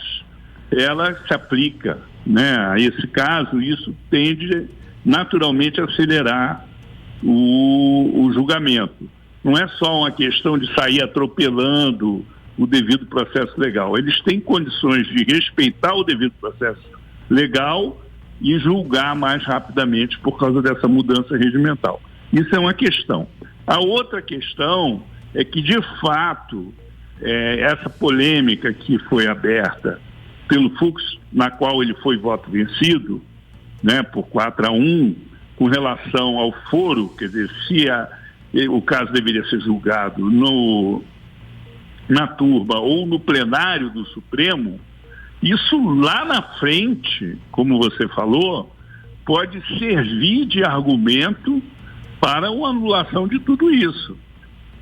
ela se aplica, né, a esse caso. Isso tende naturalmente a acelerar o julgamento. Não é só uma questão de sair atropelando o devido processo legal. Eles têm condições de respeitar o devido processo legal e julgar mais rapidamente por causa dessa mudança regimental. Isso é uma questão. A outra questão é que, de fato, essa polêmica que foi aberta pelo Fux, na qual ele foi voto vencido, né, por 4-1, com relação ao foro, quer dizer, se o caso deveria ser julgado na turma ou no plenário do Supremo, isso lá na frente, como você falou, pode servir de argumento para uma anulação de tudo isso.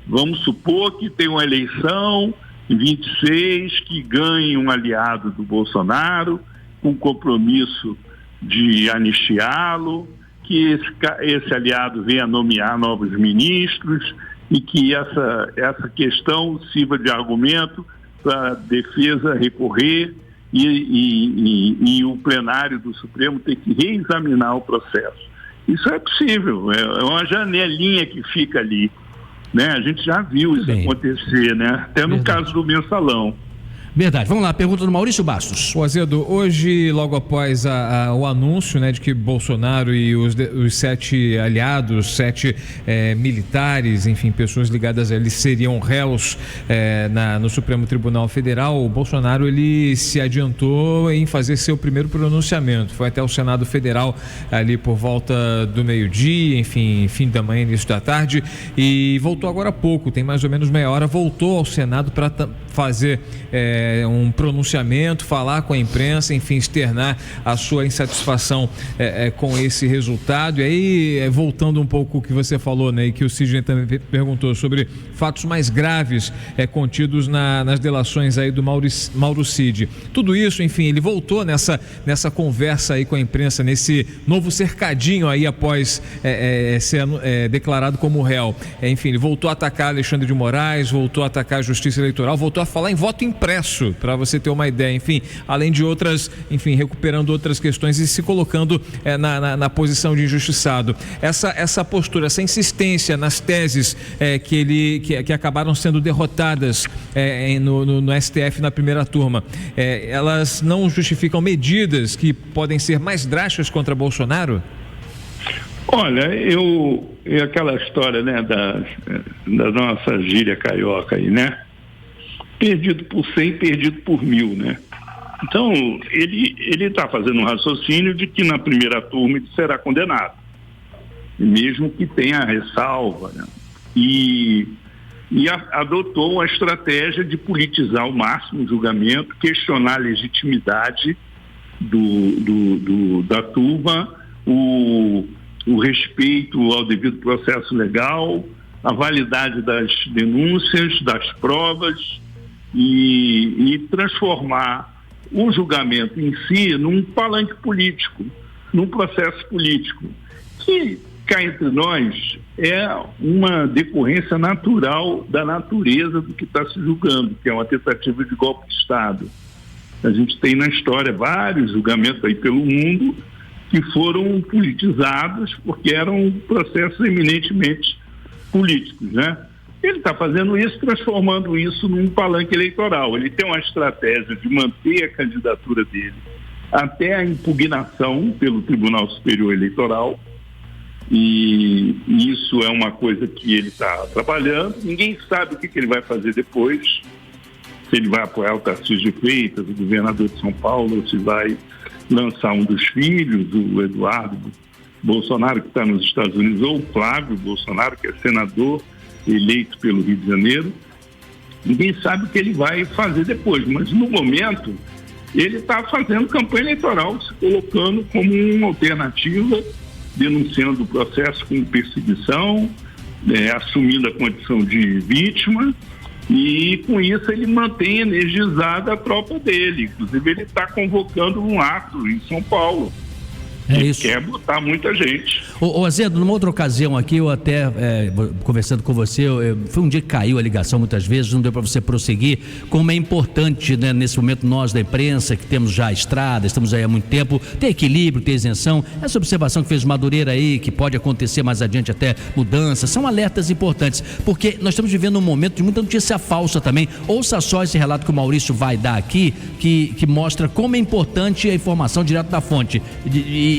Vamos supor que tem uma eleição em 26, que ganhe um aliado do Bolsonaro, com compromisso de anistiá-lo, que esse aliado venha nomear novos ministros e que essa questão sirva de argumento para a defesa recorrer e o plenário do Supremo ter que reexaminar o processo. Isso é possível, é uma janelinha que fica ali, né? A gente já viu isso acontecer, né? Até no caso do mensalão. Verdade. Vamos lá, pergunta do Maurício Bastos. O Azedo, hoje, logo após o anúncio, né, de que Bolsonaro e os 7 aliados, 7 militares, enfim, pessoas ligadas a eles seriam réus no Supremo Tribunal Federal, o Bolsonaro ele se adiantou em fazer seu primeiro pronunciamento. Foi até o Senado Federal ali por volta do meio-dia, enfim, fim da manhã, início da tarde, e voltou agora há pouco, tem mais ou menos meia hora, voltou ao Senado para fazer um pronunciamento, falar com a imprensa, enfim, externar a sua insatisfação com esse resultado. E aí, voltando um pouco o que você falou, né, e que o Sidney também perguntou sobre fatos mais graves contidos nas delações aí do Mauro Cid. Tudo isso, enfim, ele voltou nessa conversa aí com a imprensa, nesse novo cercadinho aí após ser declarado como réu. Enfim, ele voltou a atacar Alexandre de Moraes, voltou a atacar a Justiça Eleitoral, voltou a falar em voto impresso. processo, para você ter uma ideia, enfim, além de outras, enfim, recuperando outras questões e se colocando na posição de injustiçado. Essa postura, essa insistência nas teses que acabaram sendo derrotadas no STF na primeira turma, elas não justificam medidas que podem ser mais drásticas contra Bolsonaro? Olha, é aquela história, né, da nossa gíria carioca aí, né? Perdido por 100, perdido por 1000, né? Então, ele está fazendo um raciocínio de que na primeira turma ele será condenado, mesmo que tenha ressalva, né? E adotou a estratégia de politizar ao máximo o julgamento, questionar a legitimidade da turma, o respeito ao devido processo legal, a validade das denúncias, das provas e transformar o julgamento em si num palanque político, num processo político, que, cá entre nós, é uma decorrência natural da natureza do que está se julgando, que é uma tentativa de golpe de Estado. A gente tem na história vários julgamentos aí pelo mundo que foram politizados porque eram processos eminentemente políticos, né? Ele está fazendo isso, transformando isso num palanque eleitoral. Ele tem uma estratégia de manter a candidatura dele até a impugnação pelo Tribunal Superior Eleitoral, e isso é uma coisa que ele está trabalhando. Ninguém sabe o que ele vai fazer depois, se ele vai apoiar o Tarcísio de Freitas, o governador de São Paulo, ou se vai lançar um dos filhos, o Eduardo Bolsonaro, que está nos Estados Unidos, ou o Flávio Bolsonaro, que é senador eleito pelo Rio de Janeiro. Ninguém sabe o que ele vai fazer depois, mas no momento ele está fazendo campanha eleitoral, se colocando como uma alternativa, denunciando o processo com perseguição, assumindo a condição de vítima, e com isso ele mantém energizada a tropa dele. Inclusive ele está convocando um ato em São Paulo. Isso. Quer botar muita gente. Ô Azedo, numa outra ocasião aqui, eu até, conversando com você, foi um dia que caiu a ligação muitas vezes, não deu para você prosseguir, como é importante, né, nesse momento nós da imprensa, que temos já a estrada, estamos aí há muito tempo, ter equilíbrio, ter isenção, essa observação que fez o Madureira aí, que pode acontecer mais adiante até mudanças, são alertas importantes, porque nós estamos vivendo um momento de muita notícia falsa também. Ouça só esse relato que o Maurício vai dar aqui, que mostra como é importante a informação direto da fonte,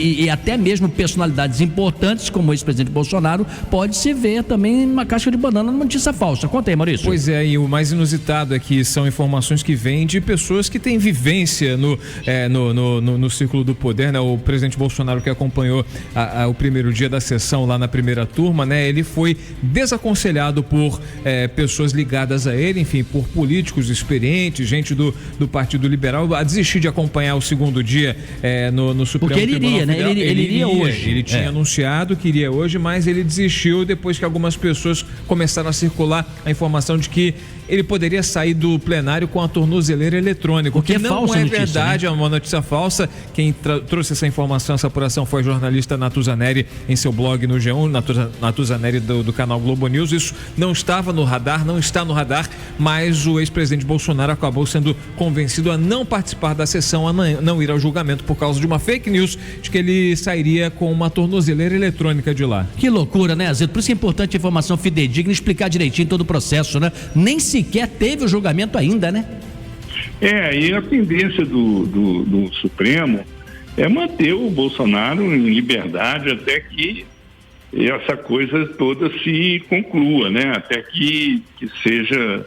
e até mesmo personalidades importantes como o ex-presidente Bolsonaro pode se ver também numa casca de banana numa notícia falsa. Conta aí, Maurício. Pois é, e o mais inusitado é que são informações que vêm de pessoas que têm vivência no círculo do poder, né? O presidente Bolsonaro, que acompanhou o primeiro dia da sessão lá na primeira turma, né? Ele foi desaconselhado por pessoas ligadas a ele, enfim, por políticos experientes, gente do Partido Liberal, a desistir de acompanhar o segundo dia no Supremo Tribunal Federal. Né? Ele iria hoje. Ele tinha anunciado que iria hoje, mas ele desistiu depois que algumas pessoas começaram a circular a informação de que ele poderia sair do plenário com a tornozeleira eletrônica. O que não é verdade, né? É uma notícia falsa. Quem trouxe essa informação, essa apuração, foi a jornalista Natuzaneri em seu blog no G1, Natuzaneri do canal Globo News. Isso não estava no radar, não está no radar, mas o ex-presidente Bolsonaro acabou sendo convencido a não participar da sessão, a não ir ao julgamento por causa de uma fake news de que ele sairia com uma tornozeleira eletrônica de lá. Que loucura, né, Azedo? Por isso que é importante a informação fidedigna, explicar direitinho todo o processo, né? Nem sequer teve o julgamento ainda, né? E a tendência do Supremo é manter o Bolsonaro em liberdade até que essa coisa toda se conclua, né? Até que seja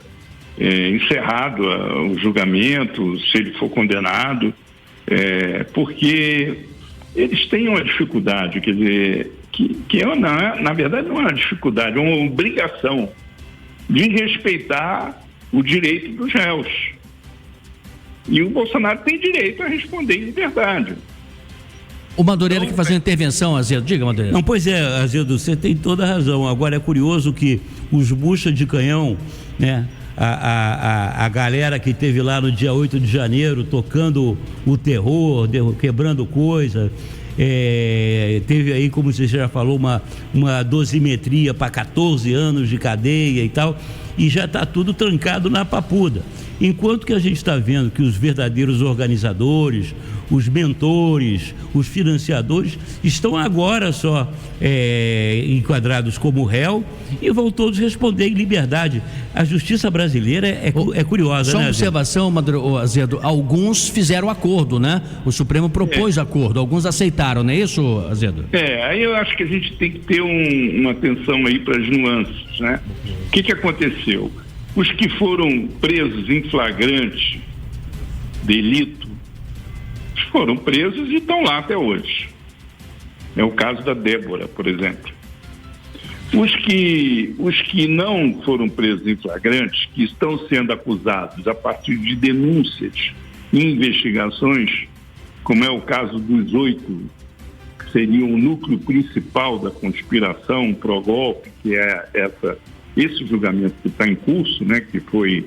encerrado o julgamento, se ele for condenado, porque eles têm uma dificuldade, quer dizer, na verdade não é uma dificuldade, é uma obrigação de respeitar o direito dos réus. E o Bolsonaro tem direito a responder em liberdade. O Madureira quer fazer uma intervenção, Azedo. Diga, Madureira. Não, pois é, Azedo, você tem toda a razão. Agora é curioso que os bucha de canhão, né? A galera que teve lá no dia 8 de janeiro tocando o terror, quebrando coisa, teve aí, como você já falou, uma dosimetria para 14 anos de cadeia e tal. e já está tudo trancado na papuda. Enquanto que a gente está vendo que os verdadeiros organizadores, os mentores, os financiadores estão agora só enquadrados como réu e vão todos responder em liberdade. A justiça brasileira é curiosa, só né, uma observação, Azedo, alguns fizeram acordo, né? O Supremo propôs acordo, alguns aceitaram, não é isso, Azedo? Aí eu acho que a gente tem que ter uma atenção aí para as nuances, né? O que aconteceu? Os que foram presos em flagrante delito foram presos e estão lá até hoje. É o caso da Débora, por exemplo. Os que não foram presos em flagrante, que estão sendo acusados a partir de denúncias e investigações, como é o caso dos 8, que seriam o núcleo principal da conspiração pró-golpe, que é esse julgamento que está em curso, né, que foi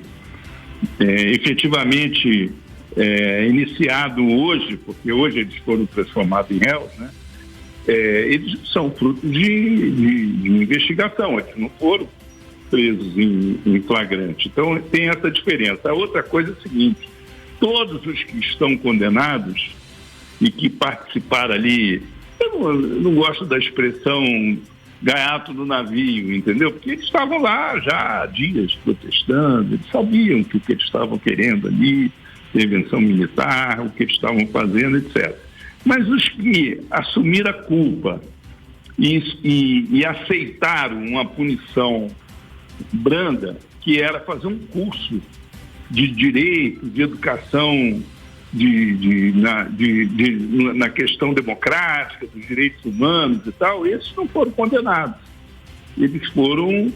efetivamente iniciado hoje, porque hoje eles foram transformados em réus, né? Eles são frutos de investigação, eles não foram presos em flagrante. Então tem essa diferença. A outra coisa é a seguinte: todos os que estão condenados e que participaram ali, eu não gosto da expressão gaiato no navio, entendeu? Porque eles estavam lá já há dias protestando, eles sabiam que o que eles estavam querendo ali, intervenção militar, o que eles estavam fazendo, etc. Mas os que assumiram a culpa e aceitaram uma punição branda, que era fazer um curso de direito, de educação, na questão democrática, dos direitos humanos e tal, esses não foram condenados. Eles foram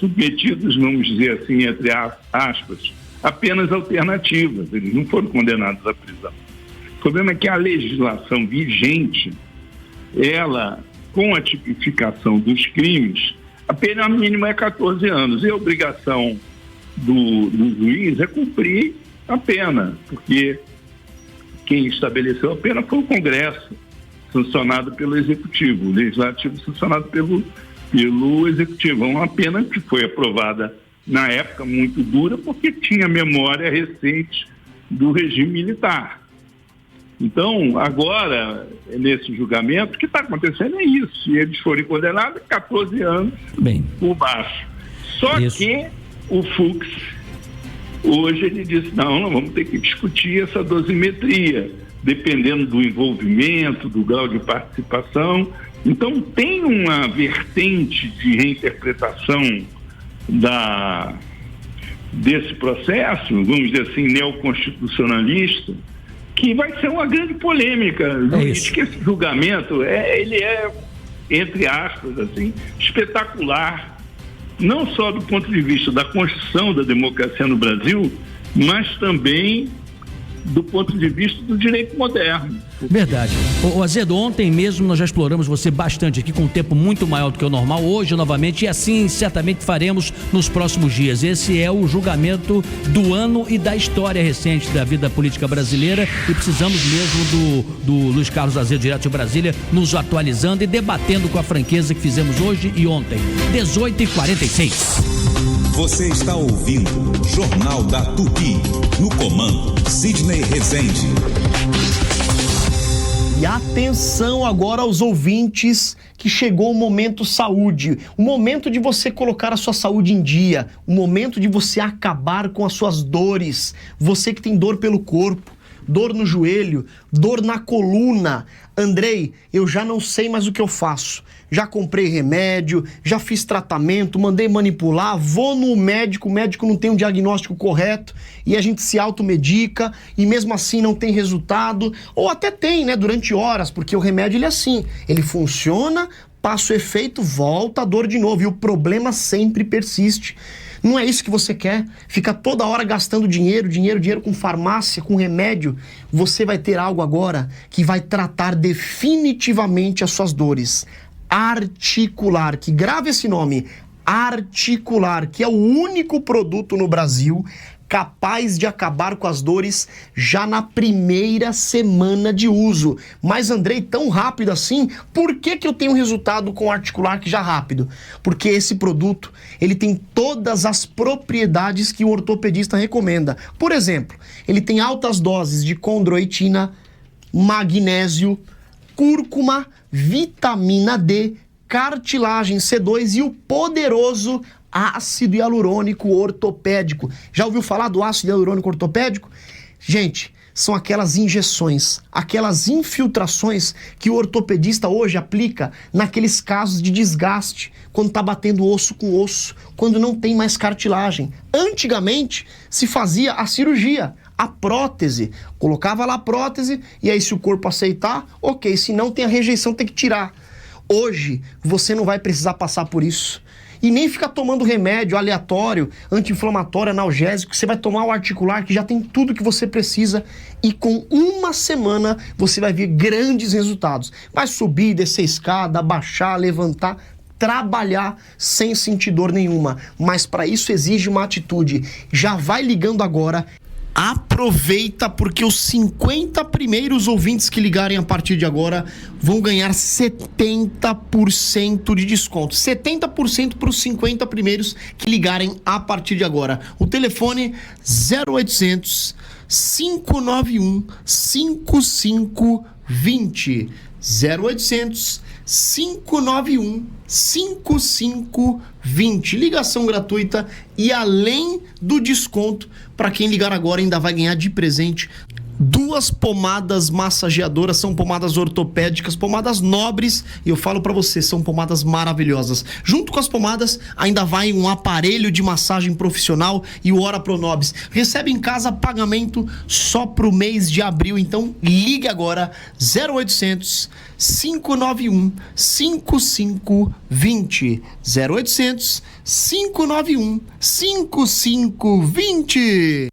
submetidos, vamos dizer assim, entre aspas, apenas alternativas. Eles não foram condenados à prisão. O problema é que a legislação vigente, ela, com a tipificação dos crimes, a pena mínima é 14 anos. E a obrigação do juiz é cumprir a pena, porque quem estabeleceu a pena foi o Congresso, sancionado pelo Executivo, o Legislativo sancionado pelo Executivo. É uma pena que foi aprovada na época muito dura, porque tinha memória recente do regime militar. Então, agora, nesse julgamento, o que está acontecendo é isso. E eles foram condenados a 14 anos por baixo. Só que o Fux, hoje ele disse, não, vamos ter que discutir essa dosimetria, dependendo do envolvimento, do grau de participação. Então, tem uma vertente de reinterpretação desse processo, vamos dizer assim, neoconstitucionalista, que vai ser uma grande polêmica. Que esse julgamento, ele é, entre aspas, assim, espetacular, não só do ponto de vista da construção da democracia no Brasil, mas também do ponto de vista do direito moderno. Verdade. O Azedo, ontem mesmo nós já exploramos você bastante aqui, com um tempo muito maior do que o normal, hoje novamente, e assim certamente faremos nos próximos dias. Esse é o julgamento do ano e da história recente da vida política brasileira, e precisamos mesmo do Luiz Carlos Azedo, direto de Brasília, nos atualizando e debatendo com a franqueza que fizemos hoje e ontem. 18h46. Você está ouvindo Jornal da Tupi. No comando, Sidney Rezende. E atenção agora aos ouvintes, que chegou o momento saúde, o momento de você colocar a sua saúde em dia, o momento de você acabar com as suas dores. Você que tem dor pelo corpo, dor no joelho, dor na coluna. Andrei, eu já não sei mais o que eu faço. Já comprei remédio, já fiz tratamento, mandei manipular, vou no médico, o médico não tem um diagnóstico correto e a gente se automedica e mesmo assim não tem resultado, ou até tem, né, durante horas, porque o remédio ele é assim, ele funciona, passa o efeito, volta a dor de novo e o problema sempre persiste. Não é isso que você quer? Fica toda hora gastando dinheiro com farmácia, com remédio. Você vai ter algo agora que vai tratar definitivamente as suas dores. Articular, que grave esse nome, Articular, que é o único produto no Brasil capaz de acabar com as dores já na primeira semana de uso. Mas, Andrei, tão rápido assim? Por que eu tenho resultado com o Articular que já rápido? Porque esse produto, ele tem todas as propriedades que o ortopedista recomenda. Por exemplo, ele tem altas doses de condroitina, magnésio, cúrcuma, vitamina D, cartilagem C2 e o poderoso ácido hialurônico ortopédico. Já ouviu falar do ácido hialurônico ortopédico? Gente, são aquelas injeções, aquelas infiltrações que o ortopedista hoje aplica naqueles casos de desgaste, quando está batendo osso com osso, quando não tem mais cartilagem. Antigamente se fazia a cirurgia, a prótese, colocava lá a prótese e aí se o corpo aceitar, ok, se não tem a rejeição tem que tirar. Hoje você não vai precisar passar por isso. E nem ficar tomando remédio aleatório, anti-inflamatório, analgésico. Você vai tomar o Articular, que já tem tudo que você precisa. E com uma semana você vai ver grandes resultados. Vai subir, descer escada, baixar, levantar, trabalhar sem sentir dor nenhuma. Mas para isso exige uma atitude. Já vai ligando agora. Aproveita, porque os 50 primeiros ouvintes que ligarem a partir de agora vão ganhar 70% de desconto. 70% para os 50 primeiros que ligarem a partir de agora. O telefone 0800 591 5520. 0800 591 5520. Ligação gratuita e além do desconto, para quem ligar agora ainda vai ganhar de presente 2 pomadas massageadoras. São pomadas ortopédicas, pomadas nobres, e eu falo para você, são pomadas maravilhosas. Junto com as pomadas ainda vai um aparelho de massagem profissional e o Ora Pronobis. Recebe em casa pagamento só pro mês de abril, então ligue agora 0800 591 5520. 0800 591 5520.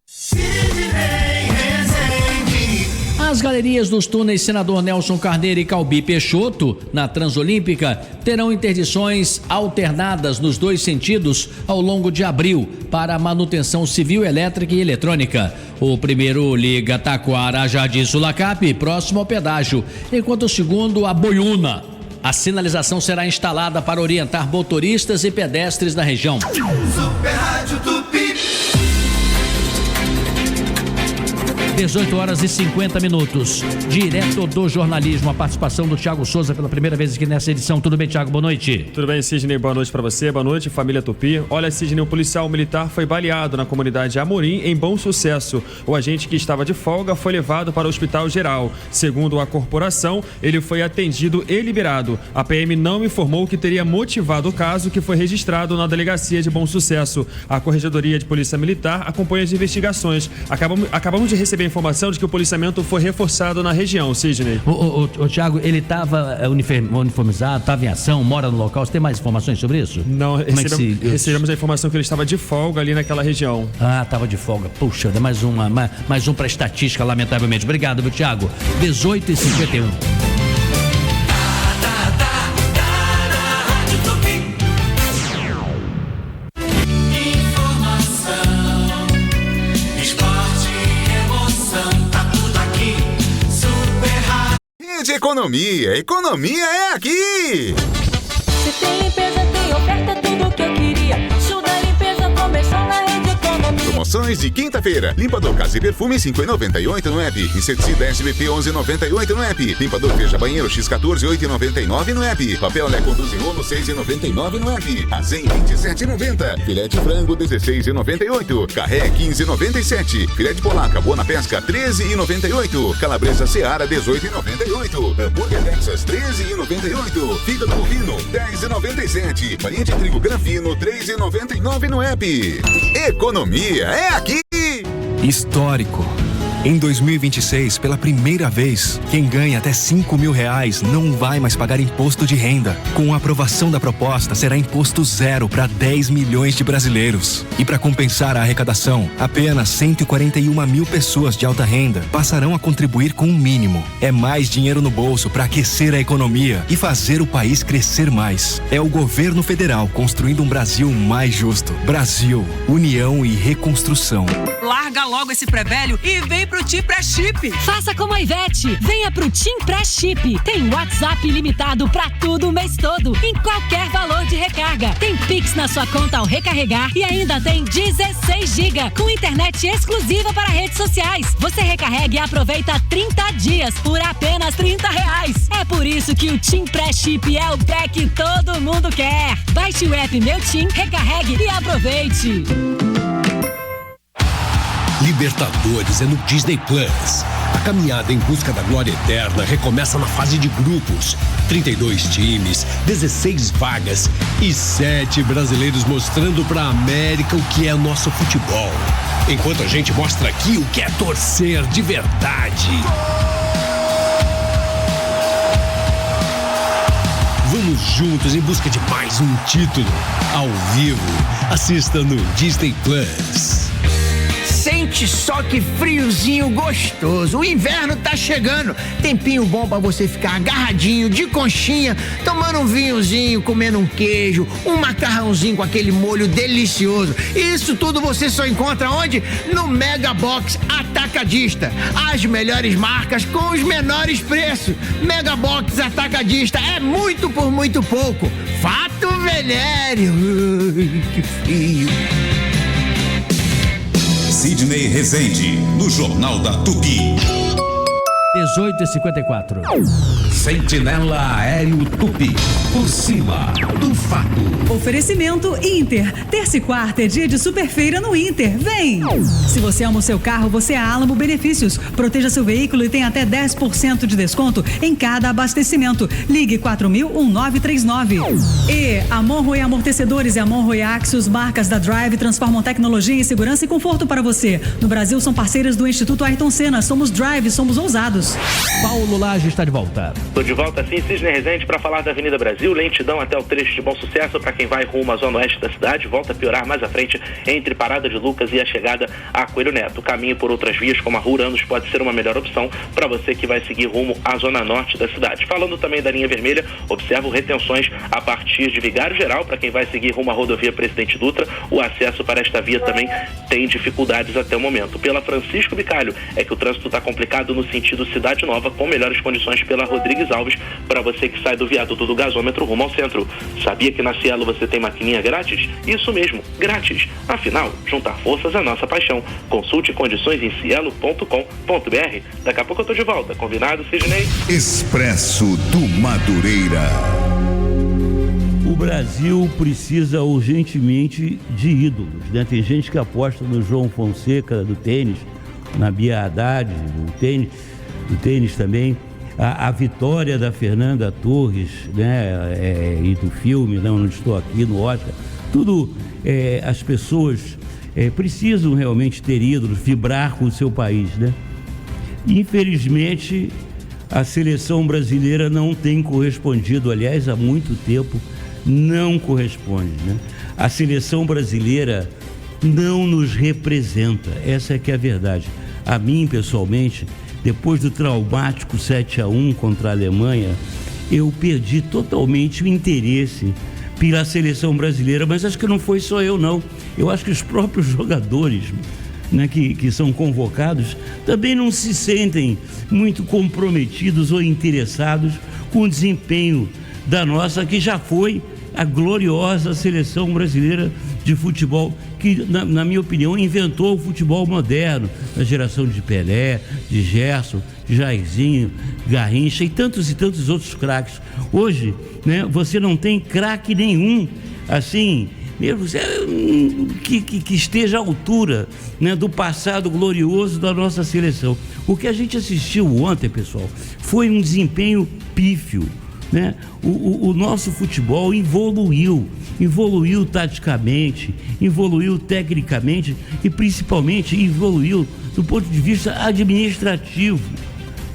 As galerias dos túneis Senador Nelson Carneiro e Calbi Peixoto, na Transolímpica, terão interdições alternadas nos 2 sentidos ao longo de abril para manutenção civil, elétrica e eletrônica. O primeiro liga Taquara a Jardim Sulacap, próximo ao pedágio, enquanto o segundo a Boiúna. A sinalização será instalada para orientar motoristas e pedestres na região. Super Rádio Tupi. 18h50. Direto do jornalismo, a participação do Thiago Souza pela primeira vez aqui nessa edição. Tudo bem, Thiago? Boa noite. Tudo bem, Sidney? Boa noite pra você. Boa noite, família Tupi. Olha, Sidney, um policial militar foi baleado na comunidade Amorim, em Bom Sucesso. O agente que estava de folga foi levado para o Hospital Geral. Segundo a corporação, ele foi atendido e liberado. A PM não informou o que teria motivado o caso, que foi registrado na delegacia de Bom Sucesso. A Corregedoria de Polícia Militar acompanha as investigações. Acabamos de receber a informação de que o policiamento foi reforçado na região, Sidney. O Thiago, ele estava uniformizado, estava em ação, mora no local. Você tem mais informações sobre isso? Não, recebemos a informação que ele estava de folga ali naquela região. Ah, estava de folga. Puxa, mais um para estatística, lamentavelmente. Obrigado, meu Thiago. 18h51. De economia. Economia é aqui! Se tem limpeza, tem oferta, tudo que eu queria. Show da limpeza começou na Rede Economia. Promoções de quinta-feira. Limpador Casa e Perfume 5,98 no app. Inseticida SBP 11,98 no app. Limpador Veja Banheiro X14 8,99 no app. Papel Lé Conduz Rolo 6,99 no app. Azem 27,90. Filé de frango 16,98. Carré 15,97. Filé de polaca Boa na Pesca 13,98. Calabresa Seara 18,98. Hambúrguer Texas 13,98. Fígado bovino 10,97. Farinha de trigo Granfino 3,99 no app. Economia é aqui! Histórico, Em 2026, pela primeira vez, quem ganha até R$5.000 não vai mais pagar imposto de renda. Com a aprovação da proposta, será imposto zero para 10 milhões de brasileiros. E para compensar a arrecadação, apenas 141 mil pessoas de alta renda passarão a contribuir com o mínimo. É mais dinheiro no bolso para aquecer a economia e fazer o país crescer mais. É o governo federal construindo um Brasil mais justo. Brasil, união e reconstrução. Larga logo esse pré-velho e vem pro Tim Pré-Chip. Faça como a Ivete, venha pro Tim Pré-Chip. Tem WhatsApp ilimitado pra tudo o mês todo, em qualquer valor de recarga. Tem Pix na sua conta ao recarregar e ainda tem 16 GB com internet exclusiva para redes sociais. Você recarrega e aproveita 30 dias por apenas R$30. É por isso que o Tim Pré-Chip é o pré que todo mundo quer. Baixe o app Meu Tim, recarregue e aproveite. Libertadores é no Disney Plus. A caminhada em busca da glória eterna recomeça na fase de grupos. 32 times, 16 vagas e 7 brasileiros mostrando pra América o que é nosso futebol. Enquanto a gente mostra aqui o que é torcer de verdade. Vamos juntos em busca de mais um título. Ao vivo, assista no Disney Plus. Sente só que friozinho gostoso. O inverno tá chegando. Tempinho bom pra você ficar agarradinho, de conchinha, tomando um vinhozinho, comendo um queijo, um macarrãozinho com aquele molho delicioso. Isso tudo você só encontra onde? No Mega Box Atacadista. As melhores marcas com os menores preços. Mega Box Atacadista é muito por muito pouco. Fato Venéreo. Que frio. Sidney Rezende, no Jornal da Tupi. 18h54. Sentinela Aéreo Tupi, por cima do fato. Oferecimento Inter. Terça e quarta é dia de Superfeira no Inter. Vem! Se você ama o seu carro, você é Álamo Benefícios. Proteja seu veículo e tem até 10% de desconto em cada abastecimento. Ligue 4000-1939. E Monroe Amortecedores e Monroe Axios, marcas da Drive, transformam tecnologia em segurança e conforto para você. No Brasil, são parceiras do Instituto Ayrton Senna. Somos Drive, somos ousados. Paulo Lage está de volta. Estou de volta sim, Sidney Rezende, para falar da Avenida Brasil. Lentidão até o trecho de Bom Sucesso para quem vai rumo à zona oeste da cidade. Volta a piorar mais à frente entre Parada de Lucas e a chegada a Coelho Neto. O caminho por outras vias, como a Rua Uranos, pode ser uma melhor opção para você que vai seguir rumo à zona norte da cidade. Falando também da linha vermelha, observo retenções a partir de Vigário Geral para quem vai seguir rumo à rodovia Presidente Dutra. O acesso para esta via também tem dificuldades até o momento. Pela Francisco Bicalho é que o trânsito está complicado no sentido Cidade Nova, com melhores condições pela Rodrigues Alves, para você que sai do viaduto do gasômetro rumo ao centro. Sabia que na Cielo você tem maquininha grátis? Isso mesmo, grátis. Afinal, juntar forças é a nossa paixão. Consulte condições em cielo.com.br. Daqui a pouco eu tô de volta. Combinado, Sidney? Expresso do Madureira. O Brasil precisa urgentemente de ídolos, né? Tem gente que aposta no João Fonseca do tênis, na Bia Haddad do tênis também, a vitória da Fernanda Torres, né? E do filme Não Estou Aqui, no Oscar. Tudo, as pessoas precisam realmente ter ídolos, vibrar com o seu país, né? Infelizmente, a seleção brasileira não tem correspondido, aliás, há muito tempo não corresponde, né? A seleção brasileira não nos representa, essa é que é a verdade. A mim, pessoalmente, depois do traumático 7-1 contra a Alemanha, eu perdi totalmente o interesse pela seleção brasileira, mas acho que não foi só eu, não. Eu acho que os próprios jogadores, né, que são convocados, também não se sentem muito comprometidos ou interessados com o desempenho da nossa, que já foi a gloriosa seleção brasileira de futebol, que, na minha opinião, inventou o futebol moderno, a geração de Pelé, de Gerson, de Jairzinho, Garrincha e tantos outros craques. Hoje, né, você não tem craque nenhum, assim, mesmo que esteja à altura, né, do passado glorioso da nossa seleção. O que a gente assistiu ontem, pessoal, foi um desempenho pífio, né? O nosso futebol evoluiu taticamente, evoluiu tecnicamente e principalmente evoluiu do ponto de vista administrativo,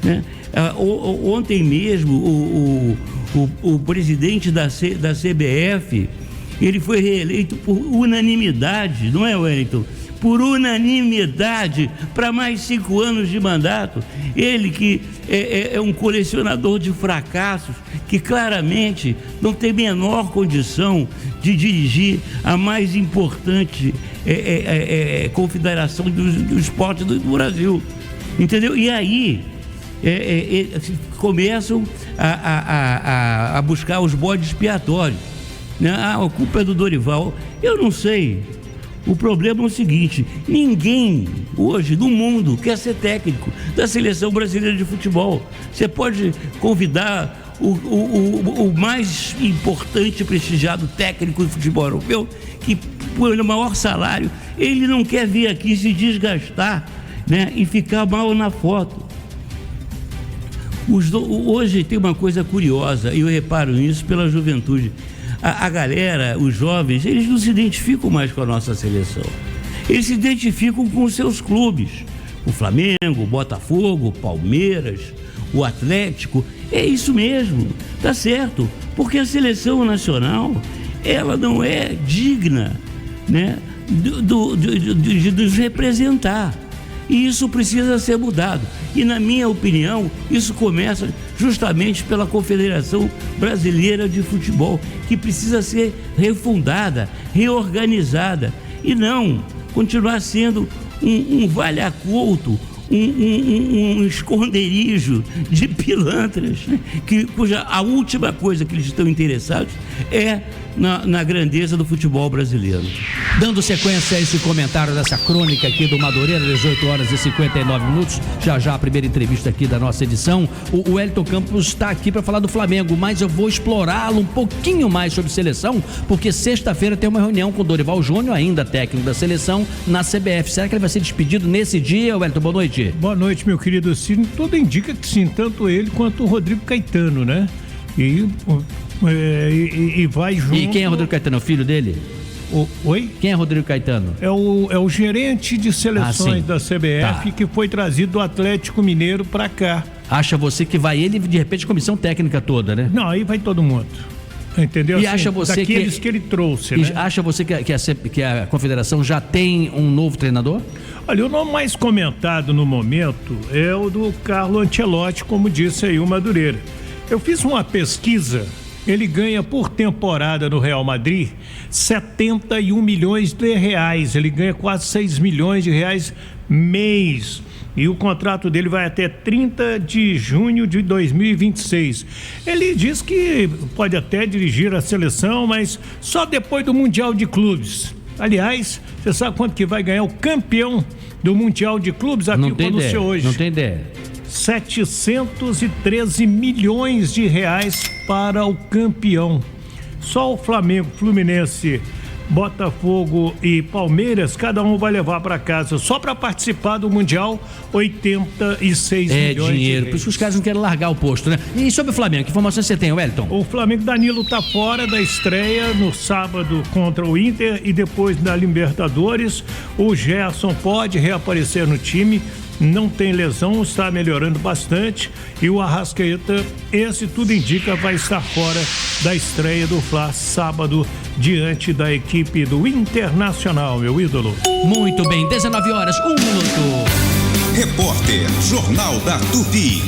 né? Ontem mesmo o presidente da CBF, ele foi reeleito por unanimidade, não é, Wellington? Por unanimidade, para mais 5 anos de mandato. Ele que é um colecionador de fracassos, que claramente não tem menor condição de dirigir a mais importante confederação do esporte do Brasil. Entendeu? E aí começam a buscar os bodes expiatórios, né? A culpa é do Dorival. Eu não sei. O problema é o seguinte: ninguém hoje no mundo quer ser técnico da seleção brasileira de futebol. Você pode convidar o mais importante e prestigiado técnico de futebol europeu, que por o maior salário, ele não quer vir aqui se desgastar, né, e ficar mal na foto. Hoje tem uma coisa curiosa, e eu reparo nisso pela juventude. A galera, os jovens, eles não se identificam mais com a nossa seleção. Eles se identificam com os seus clubes. O Flamengo, o Botafogo, o Palmeiras, o Atlético. É isso mesmo, tá certo. Porque a seleção nacional, ela não é digna, né, de nos representar. E isso precisa ser mudado. E, na minha opinião, isso começa justamente pela Confederação Brasileira de Futebol, que precisa ser refundada, reorganizada, e não continuar sendo um valha-couto, um esconderijo de pilantras, né, cuja a última coisa que eles estão interessados é na grandeza do futebol brasileiro. Dando sequência a esse comentário dessa crônica aqui do Madureira, 18 horas e 59 minutos, já a primeira entrevista aqui da nossa edição. O Wellington Campos está aqui para falar do Flamengo, mas eu vou explorá-lo um pouquinho mais sobre seleção, porque sexta-feira tem uma reunião com o Dorival Júnior, ainda técnico da seleção, na CBF. Será que ele vai ser despedido nesse dia, Wellington? Boa noite. Boa noite, meu querido Ciro. Tudo indica que sim, tanto ele quanto o Rodrigo Caetano, né? E vai junto. E quem é o Rodrigo Caetano? É o filho dele? Oi? Quem é Rodrigo Caetano? É o gerente de seleções da CBF, tá, que foi trazido do Atlético Mineiro para cá. Acha você que vai ele, de repente, comissão técnica toda, né? Não, aí vai todo mundo. Entendeu? E acha você daqueles que ele trouxe, né? Acha você que a Confederação já tem um novo treinador? Olha, o nome mais comentado no momento é o do Carlo Ancelotti, como disse aí o Madureira. Eu fiz uma pesquisa, ele ganha por temporada no Real Madrid 71 milhões de reais, ele ganha quase 6 milhões de reais mês. E o contrato dele vai até 30 de junho de 2026. Ele diz que pode até dirigir a seleção, mas só depois do Mundial de Clubes. Aliás, você sabe quanto que vai ganhar o campeão do Mundial de Clubes? A FIFA anunciou hoje. Não tem ideia. 713 milhões de reais para o campeão. Só o Flamengo, Fluminense, Botafogo e Palmeiras, cada um vai levar para casa, só para participar do Mundial, 86 milhões de dinheiro, por isso que os caras não querem largar o posto, né? E sobre o Flamengo, que informação você tem, Wellington? O Flamengo, Danilo tá fora da estreia no sábado contra o Inter e depois da Libertadores. O Gerson pode reaparecer no time, não tem lesão, está melhorando bastante, e o Arrascaeta, esse tudo indica, vai estar fora da estreia do Fla sábado diante da equipe do Internacional, meu ídolo. Muito bem, 19 horas, 1 minuto. Repórter Jornal da Tupi.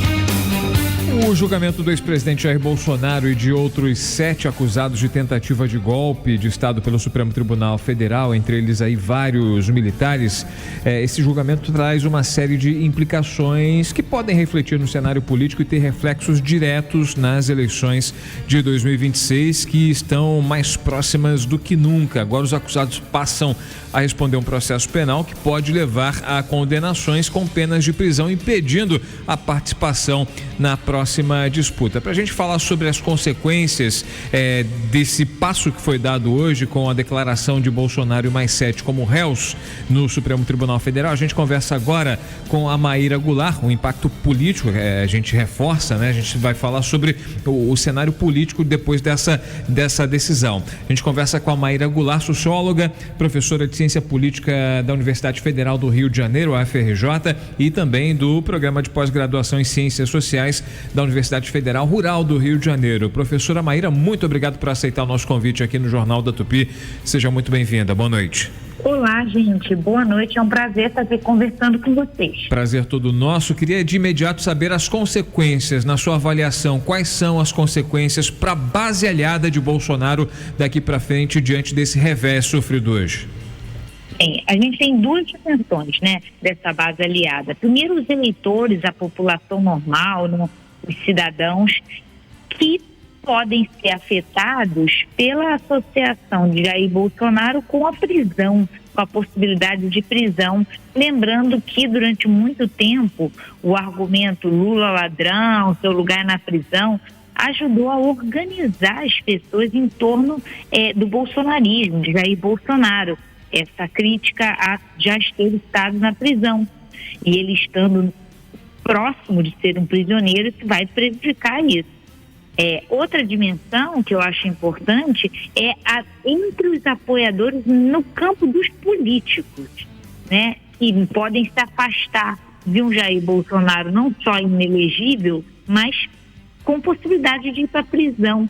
O julgamento do ex-presidente Jair Bolsonaro e de outros 7 acusados de tentativa de golpe de Estado pelo Supremo Tribunal Federal, entre eles aí vários militares, esse julgamento traz uma série de implicações que podem refletir no cenário político e ter reflexos diretos nas eleições de 2026, que estão mais próximas do que nunca. Agora os acusados passam a responder um processo penal que pode levar a condenações com penas de prisão, impedindo a participação na próxima próxima disputa. Para a gente falar sobre as consequências desse passo que foi dado hoje com a declaração de Bolsonaro e mais 7 como réus no Supremo Tribunal Federal, a gente conversa agora com a Maíra Goulart. O impacto político, a gente reforça, né? A gente vai falar sobre o cenário político depois dessa decisão. A gente conversa com a Maíra Goulart, socióloga, professora de Ciência Política da Universidade Federal do Rio de Janeiro, a UFRJ, e também do Programa de Pós-Graduação em Ciências Sociais da Universidade Federal Rural do Rio de Janeiro. Professora Maíra, muito obrigado por aceitar o nosso convite aqui no Jornal da Tupi. Seja muito bem-vinda. Boa noite. Olá, gente. Boa noite. É um prazer estar aqui conversando com vocês. Prazer todo nosso. Queria de imediato saber as consequências, na sua avaliação, quais são as consequências para a base aliada de Bolsonaro daqui para frente diante desse revés sofrido hoje? Bem, a gente tem duas dimensões, né, dessa base aliada. Primeiro, os eleitores, a população normal, os cidadãos que podem ser afetados pela associação de Jair Bolsonaro com a prisão, com a possibilidade de prisão. Lembrando que durante muito tempo o argumento Lula ladrão, seu lugar na prisão, ajudou a organizar as pessoas em torno do bolsonarismo, de Jair Bolsonaro. Essa crítica a já ter estado na prisão. E ele estando próximo de ser um prisioneiro, isso vai prejudicar isso. Outra dimensão que eu acho importante é entre os apoiadores no campo dos políticos, né, que podem se afastar de um Jair Bolsonaro não só inelegível, mas com possibilidade de ir para a prisão,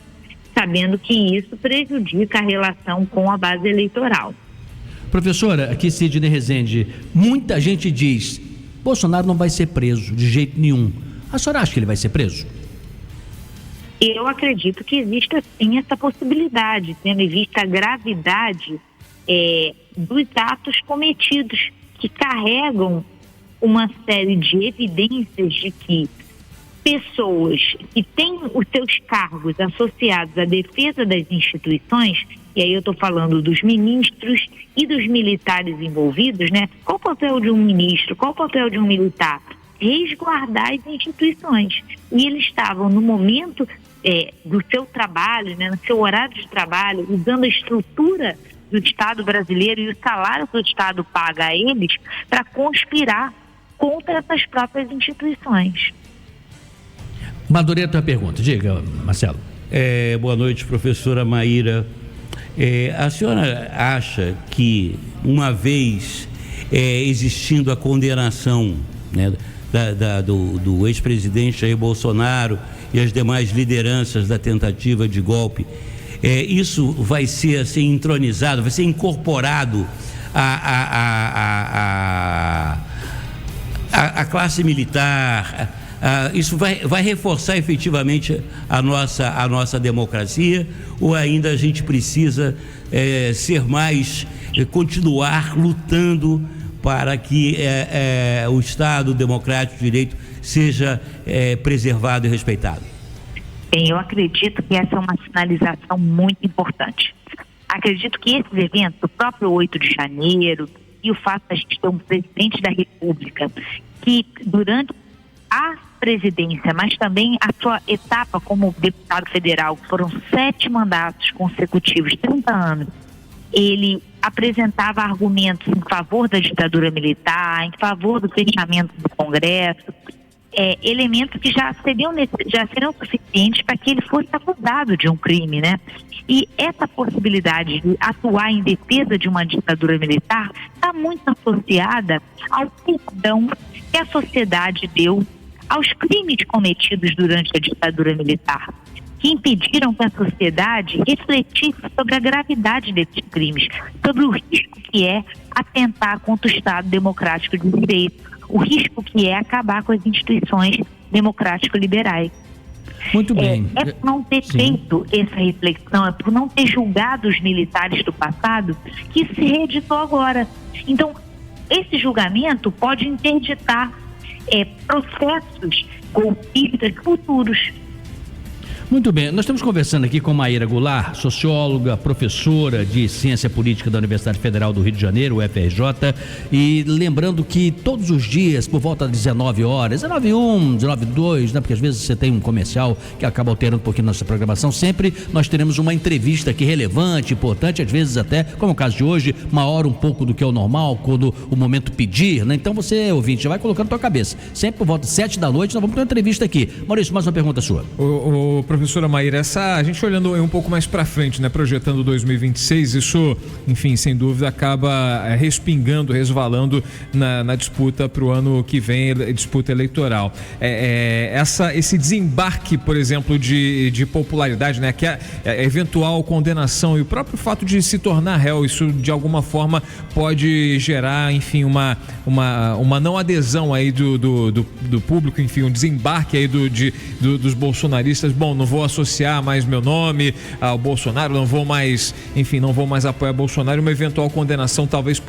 sabendo que isso prejudica a relação com a base eleitoral. Professora, aqui Sidney Rezende, muita gente diz, Bolsonaro não vai ser preso de jeito nenhum. A senhora acha que ele vai ser preso? Eu acredito que existe sim essa possibilidade, tendo em vista a gravidade dos atos cometidos, que carregam uma série de evidências de que pessoas que têm os seus cargos associados à defesa das instituições, e aí eu estou falando dos ministros e dos militares envolvidos, né? Qual o papel de um ministro? Qual o papel de um militar? Resguardar as instituições. E eles estavam no momento do seu trabalho, né, no seu horário de trabalho, usando a estrutura do Estado brasileiro e o salário que o Estado paga a eles para conspirar contra essas próprias instituições. Madureira, tua pergunta. Diga, Marcelo. Boa noite, professora Maíra. A senhora acha que, uma vez existindo a condenação, né, do ex-presidente Jair Bolsonaro e as demais lideranças da tentativa de golpe, isso vai ser assim entronizado, vai ser incorporado à classe militar? Isso vai reforçar efetivamente a nossa democracia, ou ainda a gente precisa continuar lutando para que o Estado democrático de direito seja preservado e respeitado? Bem, eu acredito que essa é uma sinalização muito importante. Acredito que esses eventos, o próprio 8 de janeiro e o fato de a gente ter um presidente da República que durante a presidência, mas também a sua etapa como deputado federal, foram 7 mandatos consecutivos, 30 anos, ele apresentava argumentos em favor da ditadura militar, em favor do fechamento do Congresso, elementos que já seriam suficientes para que ele fosse acusado de um crime, né? E essa possibilidade de atuar em defesa de uma ditadura militar está muito associada ao perdão que a sociedade deu aos crimes cometidos durante a ditadura militar, que impediram que a sociedade refletisse sobre a gravidade desses crimes, sobre o risco que é atentar contra o Estado democrático de direito, o risco que é acabar com as instituições democrático-liberais. Muito bem. É por não ter feito essa reflexão, é por não ter julgado os militares do passado que se reeditou agora. Então, esse julgamento pode interditar processos golpistas futuros. Muito bem, nós estamos conversando aqui com Maíra Goulart, socióloga, professora de Ciência Política da Universidade Federal do Rio de Janeiro, UFRJ, e lembrando que todos os dias, por volta das 19 horas, 19h01, 19h02, né, porque às vezes você tem um comercial que acaba alterando um pouquinho nossa programação, sempre nós teremos uma entrevista aqui relevante, importante, às vezes até, como o caso de hoje, uma hora um pouco do que é o normal, quando o momento pedir, né? Então você, ouvinte, já vai colocando na tua cabeça. Sempre por volta de 7 da noite, nós vamos ter uma entrevista aqui. Maurício, mais uma pergunta sua. Professora Maíra, a gente olhando um pouco mais para frente, né, projetando 2026, isso, enfim, sem dúvida acaba respingando, resvalando na disputa para o ano que vem, disputa eleitoral. Esse desembarque, por exemplo, de popularidade, né, que a eventual condenação e o próprio fato de se tornar réu, isso de alguma forma pode gerar, enfim, uma não adesão aí do público, enfim, um desembarque aí dos bolsonaristas. Bom, não vou associar mais meu nome ao Bolsonaro, não vou mais apoiar Bolsonaro. Uma eventual condenação talvez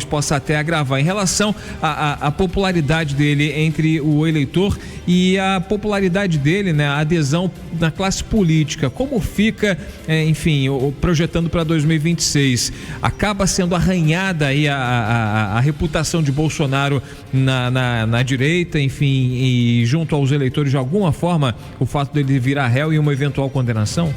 possa até agravar. Em relação à popularidade dele entre o eleitor e a popularidade dele, né, a adesão na classe política, como fica, projetando para 2026? Acaba sendo arranhada aí a reputação de Bolsonaro na direita, enfim, e junto aos eleitores, de alguma forma, o fato dele virar réu e uma eventual condenação?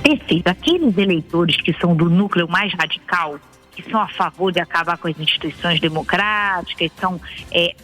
Perfeito. Aqueles eleitores que são do núcleo mais radical, que são a favor de acabar com as instituições democráticas,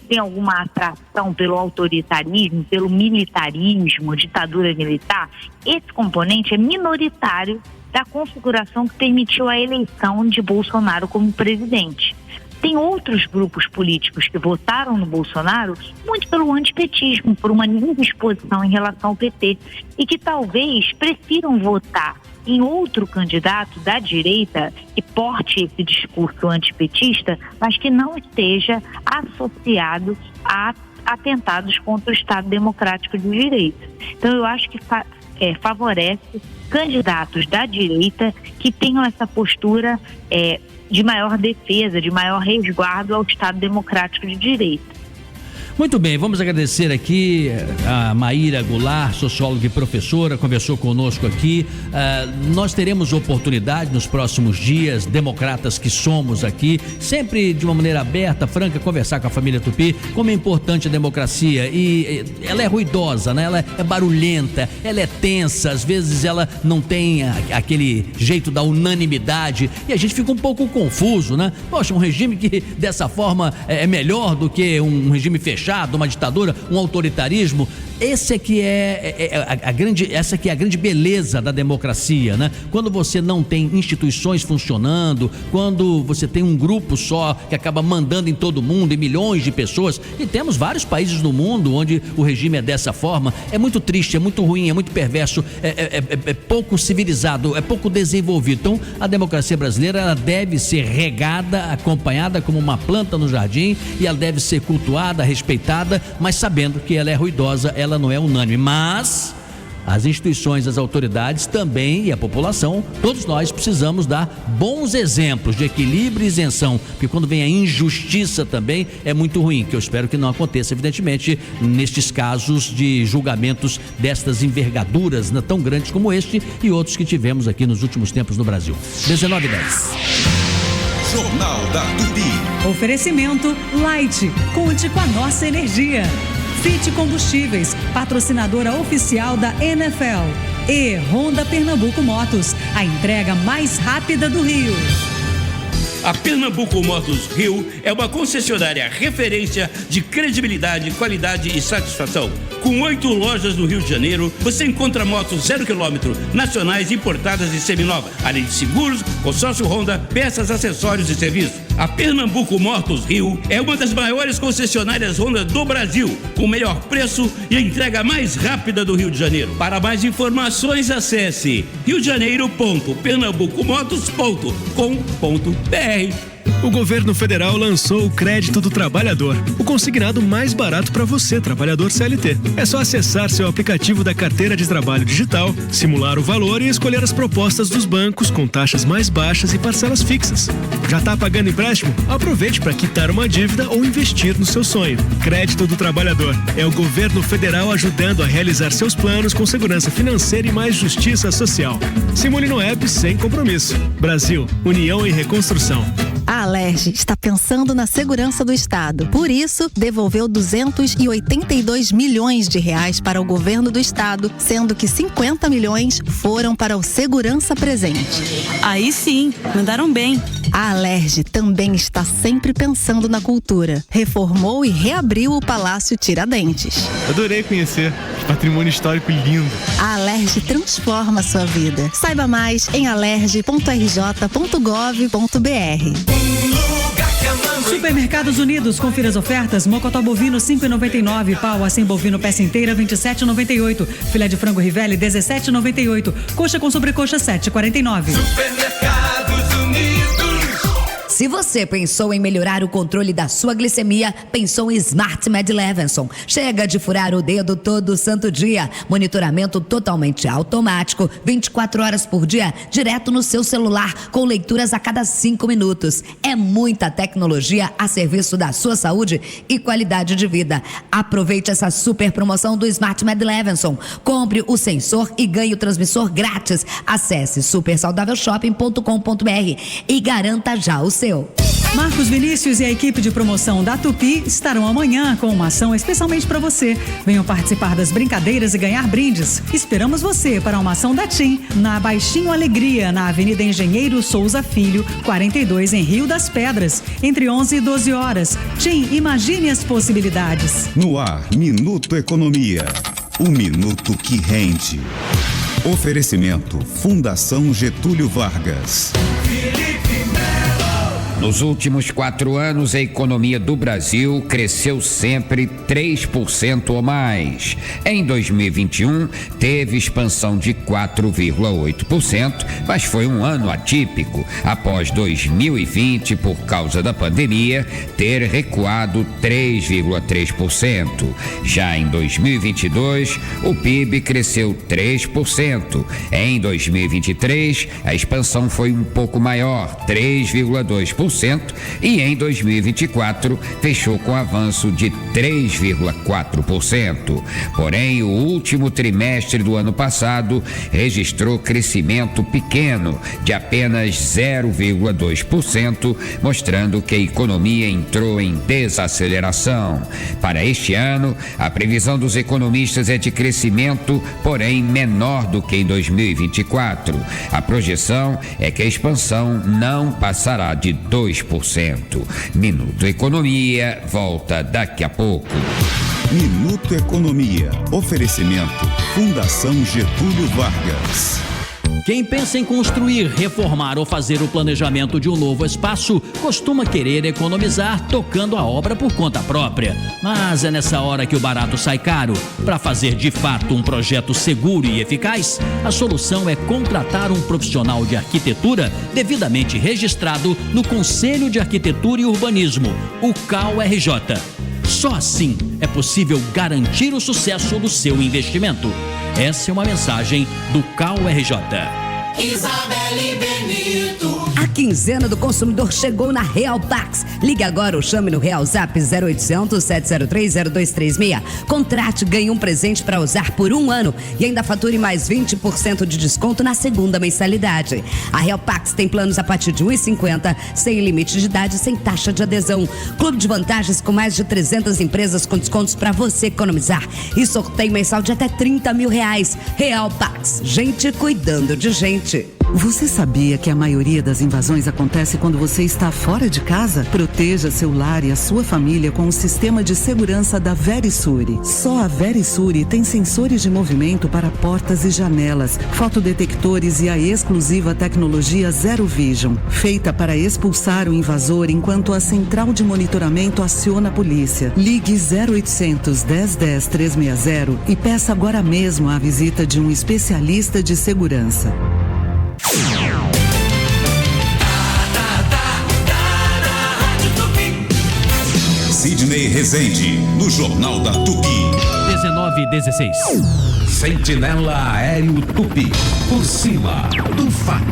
tem alguma atração pelo autoritarismo, pelo militarismo, ditadura militar, esse componente é minoritário da configuração que permitiu a eleição de Bolsonaro como presidente. Tem outros grupos políticos que votaram no Bolsonaro muito pelo antipetismo, por uma indisposição em relação ao PT, e que talvez prefiram votar em outro candidato da direita que porte esse discurso antipetista, mas que não esteja associado a atentados contra o Estado Democrático de Direito. Então eu acho que favorece candidatos da direita que tenham essa postura de maior defesa, de maior resguardo ao Estado Democrático de Direito. Muito bem, vamos agradecer aqui a Maíra Goulart, socióloga e professora, conversou conosco aqui. Nós teremos oportunidade nos próximos dias, democratas que somos aqui, sempre de uma maneira aberta, franca, conversar com a família Tupi, como é importante a democracia. E ela é ruidosa, né? Ela é barulhenta, ela é tensa, às vezes ela não tem aquele jeito da unanimidade e a gente fica um pouco confuso, né? Poxa, um regime que dessa forma é melhor do que um regime fechado, uma ditadura, um autoritarismo. Essa que é a grande beleza da democracia, né? Quando você não tem instituições funcionando, quando você tem um grupo só que acaba mandando em todo mundo, em milhões de pessoas, e temos vários países no mundo onde o regime é dessa forma, é muito triste, é muito ruim, é muito perverso, é pouco civilizado, é pouco desenvolvido. Então, a democracia brasileira, ela deve ser regada, acompanhada como uma planta no jardim, e ela deve ser cultuada, respeitada, mas sabendo que ela é ruidosa, ela não é unânime, mas as instituições, as autoridades também e a população, todos nós precisamos dar bons exemplos de equilíbrio e isenção, porque quando vem a injustiça também é muito ruim, que eu espero que não aconteça, evidentemente, nestes casos de julgamentos destas envergaduras, né, tão grandes como este e outros que tivemos aqui nos últimos tempos no Brasil. 19h10. Jornal da Tupi. Oferecimento Light. Conte com a nossa energia. Fit Combustíveis, patrocinadora oficial da NFL. E Honda Pernambuco Motos, a entrega mais rápida do Rio. A Pernambuco Motos Rio é uma concessionária referência de credibilidade, qualidade e satisfação. Com 8 lojas no Rio de Janeiro, você encontra motos 0 km, nacionais, importadas e seminovas, além de seguros, consórcio Honda, peças, acessórios e serviços. A Pernambuco Motos Rio é uma das maiores concessionárias Honda do Brasil, com o melhor preço e a entrega mais rápida do Rio de Janeiro. Para mais informações, acesse riodejaneiro.pernambucomotos.com.br. O governo federal lançou o Crédito do Trabalhador, o consignado mais barato para você, trabalhador CLT. É só acessar seu aplicativo da carteira de trabalho digital, simular o valor e escolher as propostas dos bancos com taxas mais baixas e parcelas fixas. Já está pagando empréstimo? Aproveite para quitar uma dívida ou investir no seu sonho. Crédito do Trabalhador é o governo federal ajudando a realizar seus planos com segurança financeira e mais justiça social. Simule no app sem compromisso. Brasil, União e Reconstrução. A Alerj está pensando na segurança do Estado. Por isso, devolveu 282 milhões de reais para o governo do Estado, sendo que 50 milhões foram para o Segurança Presente. Aí sim, mandaram bem. A Alerj também está sempre pensando na cultura. Reformou e reabriu o Palácio Tiradentes. Adorei conhecer. Patrimônio histórico lindo. A Alerj transforma a sua vida. Saiba mais em alerj.rj.gov.br. Supermercados Unidos, confira as ofertas. Mocotó bovino 5,99, pau assim bovino peça inteira 27,98, filé de frango Rivelli 17,98, coxa com sobrecoxa 7,49. Supermercados Unidos. Se você pensou em melhorar o controle da sua glicemia, pensou em Smart Med Levinson. Chega de furar o dedo todo santo dia. Monitoramento totalmente automático, 24 horas por dia, direto no seu celular, com leituras a cada 5 minutos. É muita tecnologia a serviço da sua saúde e qualidade de vida. Aproveite essa super promoção do Smart Med Levinson. Compre o sensor e ganhe o transmissor grátis. Acesse supersaudávelshoping.com.br e garanta já o seu. Marcos Vinícius e a equipe de promoção da Tupi estarão amanhã com uma ação especialmente para você. Venham participar das brincadeiras e ganhar brindes. Esperamos você para uma ação da TIM na Baixinho Alegria, na Avenida Engenheiro Souza Filho, 42, em Rio das Pedras, entre 11 e 12 horas. TIM, imagine as possibilidades. No ar, Minuto Economia. O minuto que rende. Oferecimento Fundação Getúlio Vargas. Nos últimos 4 anos, a economia do Brasil cresceu sempre 3% ou mais. Em 2021, teve expansão de 4,8%, mas foi um ano atípico, após 2020, por causa da pandemia, ter recuado 3,3%. Já em 2022, o PIB cresceu 3%. Em 2023, a expansão foi um pouco maior, 3,2%. E em 2024 fechou com avanço de 3,4%. Porém, o último trimestre do ano passado registrou crescimento pequeno de apenas 0,2%, mostrando que a economia entrou em desaceleração. Para este ano, a previsão dos economistas é de crescimento, porém menor do que em 2024. A projeção é que a expansão não passará de 2%. Minuto Economia volta daqui a pouco. Minuto Economia. Oferecimento Fundação Getúlio Vargas. Quem pensa em construir, reformar ou fazer o planejamento de um novo espaço costuma querer economizar tocando a obra por conta própria. Mas é nessa hora que o barato sai caro. Para fazer de fato um projeto seguro e eficaz, a solução é contratar um profissional de arquitetura devidamente registrado no Conselho de Arquitetura e Urbanismo, o CAU-RJ. Só assim é possível garantir o sucesso do seu investimento. Essa é uma mensagem do CAU-RJ. Isabelle Benito. A quinzena do consumidor chegou na Real Pax. Ligue agora ou chame no Real Zap 0800 703 0236. Contrate, ganhe um presente para usar por 1 ano e ainda fature mais 20% de desconto na segunda mensalidade. A Real Pax tem planos a partir de R$1,50, sem limite de idade, sem taxa de adesão. Clube de vantagens com mais de 300 empresas com descontos para você economizar. E sorteio mensal de até R$30 mil. Real Pax, gente cuidando de gente. Você sabia que a maioria das invasões acontece quando você está fora de casa? Proteja seu lar e a sua família com o sistema de segurança da Verisure. Só a Verisure tem sensores de movimento para portas e janelas, fotodetectores e a exclusiva tecnologia Zero Vision, feita para expulsar o invasor enquanto a central de monitoramento aciona a polícia. Ligue 0800 1010 360 e peça agora mesmo a visita de um especialista de segurança. Sidney Rezende, no Jornal da Tupi. 19:16. Sentinela Aéreo Tupi, por cima do fato.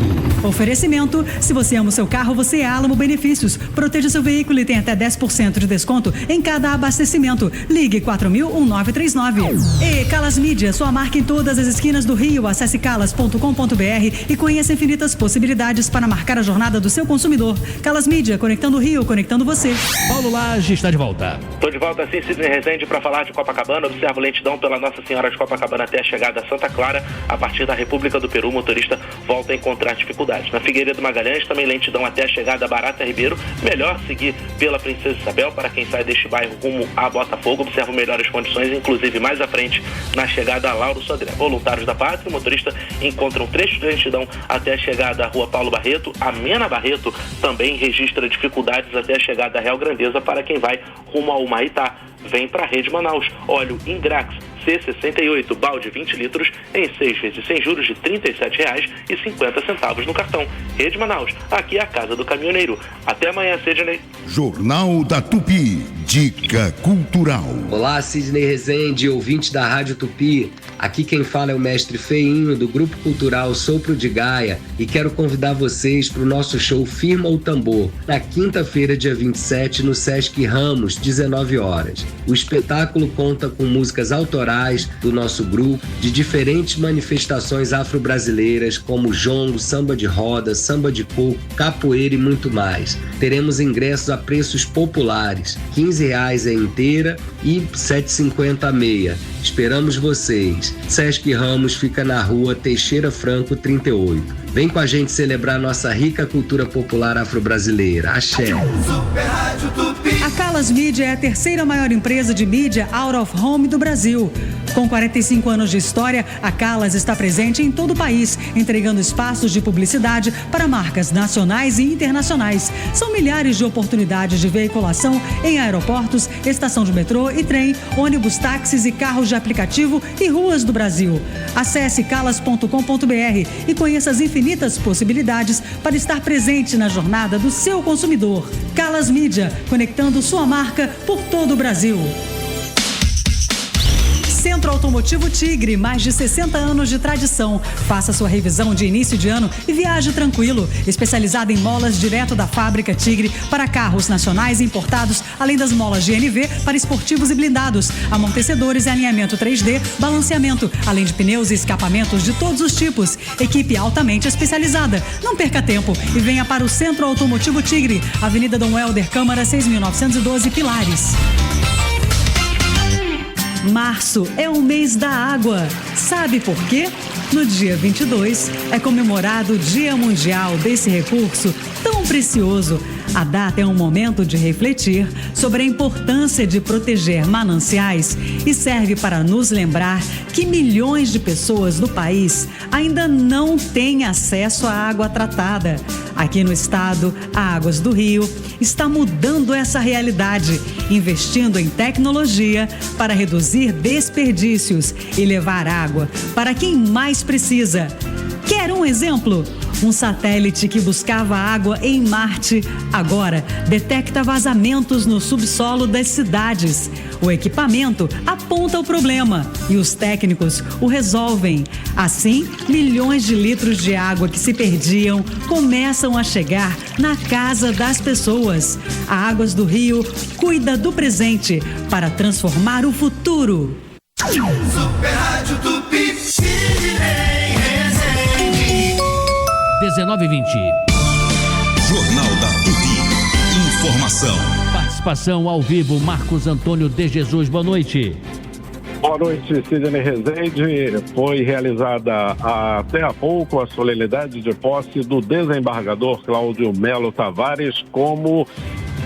Oferecimento: se você ama o seu carro, você é Alamo Benefícios. Proteja seu veículo e tem até 10% de desconto em cada abastecimento. Ligue 4000-1939. E Calas Mídia, sua marca em todas as esquinas do Rio. Acesse calas.com.br e conheça infinitas possibilidades para marcar a jornada do seu consumidor. Calas Mídia, conectando o Rio, conectando você. Paulo Lage está de volta. Estou de volta sim, Sidney Rezende, para falar de Copacabana. Observo lentidão pela Nossa Senhora de Copacabana até a chegada a Santa Clara. A partir da República do Peru, o motorista volta a encontrar dificuldades. Na Figueiredo Magalhães, também lentidão até a chegada a Barata Ribeiro. Melhor seguir pela Princesa Isabel para quem sai deste bairro rumo a Botafogo. Observo melhores condições, inclusive mais à frente, na chegada a Lauro Sodré. Voluntários da Pátria, o motorista encontra um trecho de lentidão até a chegada à Rua Paulo Barreto. A Mena Barreto também registra dificuldades até a chegada à Real Grandeza para quem vai rumo ao Humaitá. Vem para a Rede Manaus. Óleo Ingrax C68, balde 20 litros em 6 vezes sem juros de R$ 37,50 no cartão. Rede Manaus, aqui é a casa do caminhoneiro. Até amanhã, Sidney. Jornal da Tupi, dica cultural. Olá, Sidney Rezende, ouvinte da Rádio Tupi. Aqui quem fala é o mestre Feinho, do Grupo Cultural Sopro de Gaia, e quero convidar vocês para o nosso show Firma o Tambor, na quinta-feira, dia 27, no Sesc Ramos, 19 horas. O espetáculo conta com músicas autorais do nosso grupo, de diferentes manifestações afro-brasileiras, como jongo, samba de roda, samba de coco, capoeira e muito mais. Teremos ingressos a preços populares, R$ 15 a inteira e R$ 7,50 a meia. Esperamos vocês. Sesc Ramos fica na rua Teixeira Franco 38. Vem com a gente celebrar nossa rica cultura popular afro-brasileira. Axé. A Calas Mídia é a terceira maior empresa de mídia out of home do Brasil. Com 45 anos de história, a Calas está presente em todo o país, entregando espaços de publicidade para marcas nacionais e internacionais. São milhares de oportunidades de veiculação em aeroportos, estação de metrô e trem, ônibus, táxis e carros de aplicativo e ruas do Brasil. Acesse calas.com.br e conheça as infinitas possibilidades para estar presente na jornada do seu consumidor. Calas Mídia, conectando sua marca por todo o Brasil. Centro Automotivo Tigre, mais de 60 anos de tradição. Faça sua revisão de início de ano e viaje tranquilo. Especializada em molas direto da fábrica Tigre para carros nacionais e importados, além das molas GNV para esportivos e blindados, amortecedores e alinhamento 3D, balanceamento, além de pneus e escapamentos de todos os tipos. Equipe altamente especializada. Não perca tempo e venha para o Centro Automotivo Tigre, Avenida Dom Helder, Câmara 6.912, Pilares. Março é o mês da água. Sabe por quê? No dia 22 é comemorado o Dia Mundial desse recurso tão precioso. A data é um momento de refletir sobre a importância de proteger mananciais e serve para nos lembrar que milhões de pessoas no país ainda não têm acesso à água tratada. Aqui no estado, a Águas do Rio está mudando essa realidade, investindo em tecnologia para reduzir desperdícios e levar água para quem mais precisa. Quer um exemplo? Um satélite que buscava água em Marte agora detecta vazamentos no subsolo das cidades. O equipamento aponta o problema e os técnicos o resolvem. Assim, milhões de litros de água que se perdiam começam a chegar na casa das pessoas. A Águas do Rio cuida do presente para transformar o futuro. Super Rádio Tupi, 19:20. Jornal da Tupi. Informação. Participação ao vivo, Marcos Antônio de Jesus. Boa noite. Boa noite, Sidney Rezende. Foi realizada até há pouco a solenidade de posse do desembargador Cláudio Melo Tavares como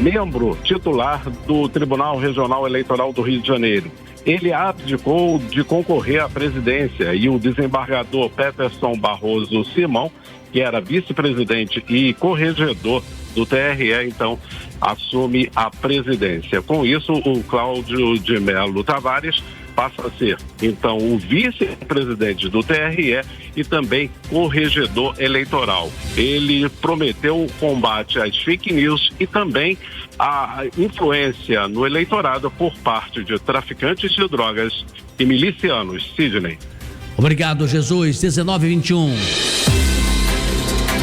membro titular do Tribunal Regional Eleitoral do Rio de Janeiro. Ele abdicou de concorrer à presidência e o desembargador Peterson Barroso Simão, que era vice-presidente e corregedor do TRE, então, assume a presidência. Com isso, o Cláudio de Melo Tavares passa a ser, então, o vice-presidente do TRE e também corregedor eleitoral. Ele prometeu o combate às fake news e também a influência no eleitorado por parte de traficantes de drogas e milicianos. Sidney. Obrigado, Jesus. 19h21.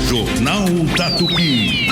Jornal da Tupi.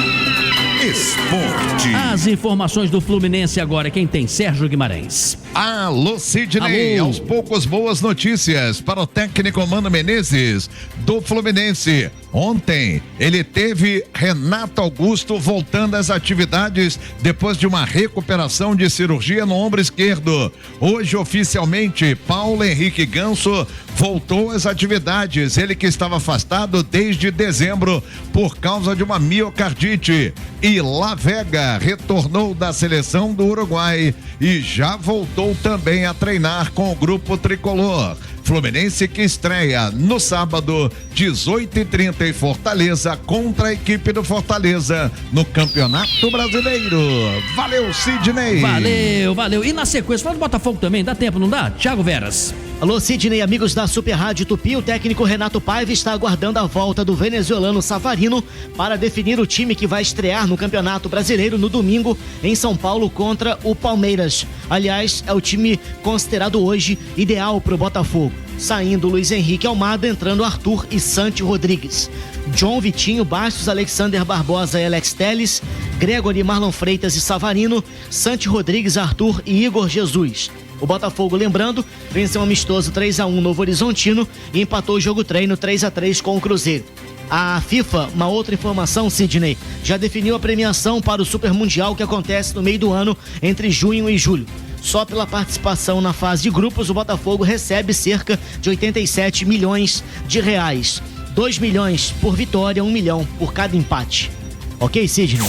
Esporte. As informações do Fluminense agora. Quem tem? Sérgio Guimarães. Alô, Sidney. Alô. Aos poucos, boas notícias para o técnico Mano Menezes do Fluminense. Ontem ele teve Renato Augusto voltando às atividades depois de uma recuperação de cirurgia no ombro esquerdo. Hoje, oficialmente, Paulo Henrique Ganso voltou às atividades. Ele que estava afastado desde dezembro por causa de uma miocardite. E La Vega retornou da seleção do Uruguai e já voltou também a treinar com o grupo tricolor. Fluminense que estreia no sábado, 18h30 em Fortaleza, contra a equipe do Fortaleza no Campeonato Brasileiro. Valeu, Sidney. Valeu. E na sequência, fala do Botafogo também, dá tempo, não dá? Thiago Veras. Alô, Sidney, amigos da Super Rádio Tupi. O técnico Renato Paiva está aguardando a volta do venezuelano Savarino para definir o time que vai estrear no Campeonato Brasileiro no domingo em São Paulo contra o Palmeiras. Aliás, é o time considerado hoje ideal para o Botafogo. Saindo Luiz Henrique Almada, entrando Arthur e Santi Rodrigues. John, Vitinho, Bastos, Alexander Barbosa e Alex Telles, Gregory, Marlon Freitas e Savarino, Santi Rodrigues, Arthur e Igor Jesus. O Botafogo, lembrando, venceu um amistoso 3-1 no Novo Horizontino e empatou o jogo treino 3-3 com o Cruzeiro. A FIFA, uma outra informação, Sidney, já definiu a premiação para o Super Mundial que acontece no meio do ano, entre junho e julho. Só pela participação na fase de grupos, o Botafogo recebe cerca de 87 milhões de reais. 2 milhões por vitória, 1 milhão por cada empate. Ok, Sidney?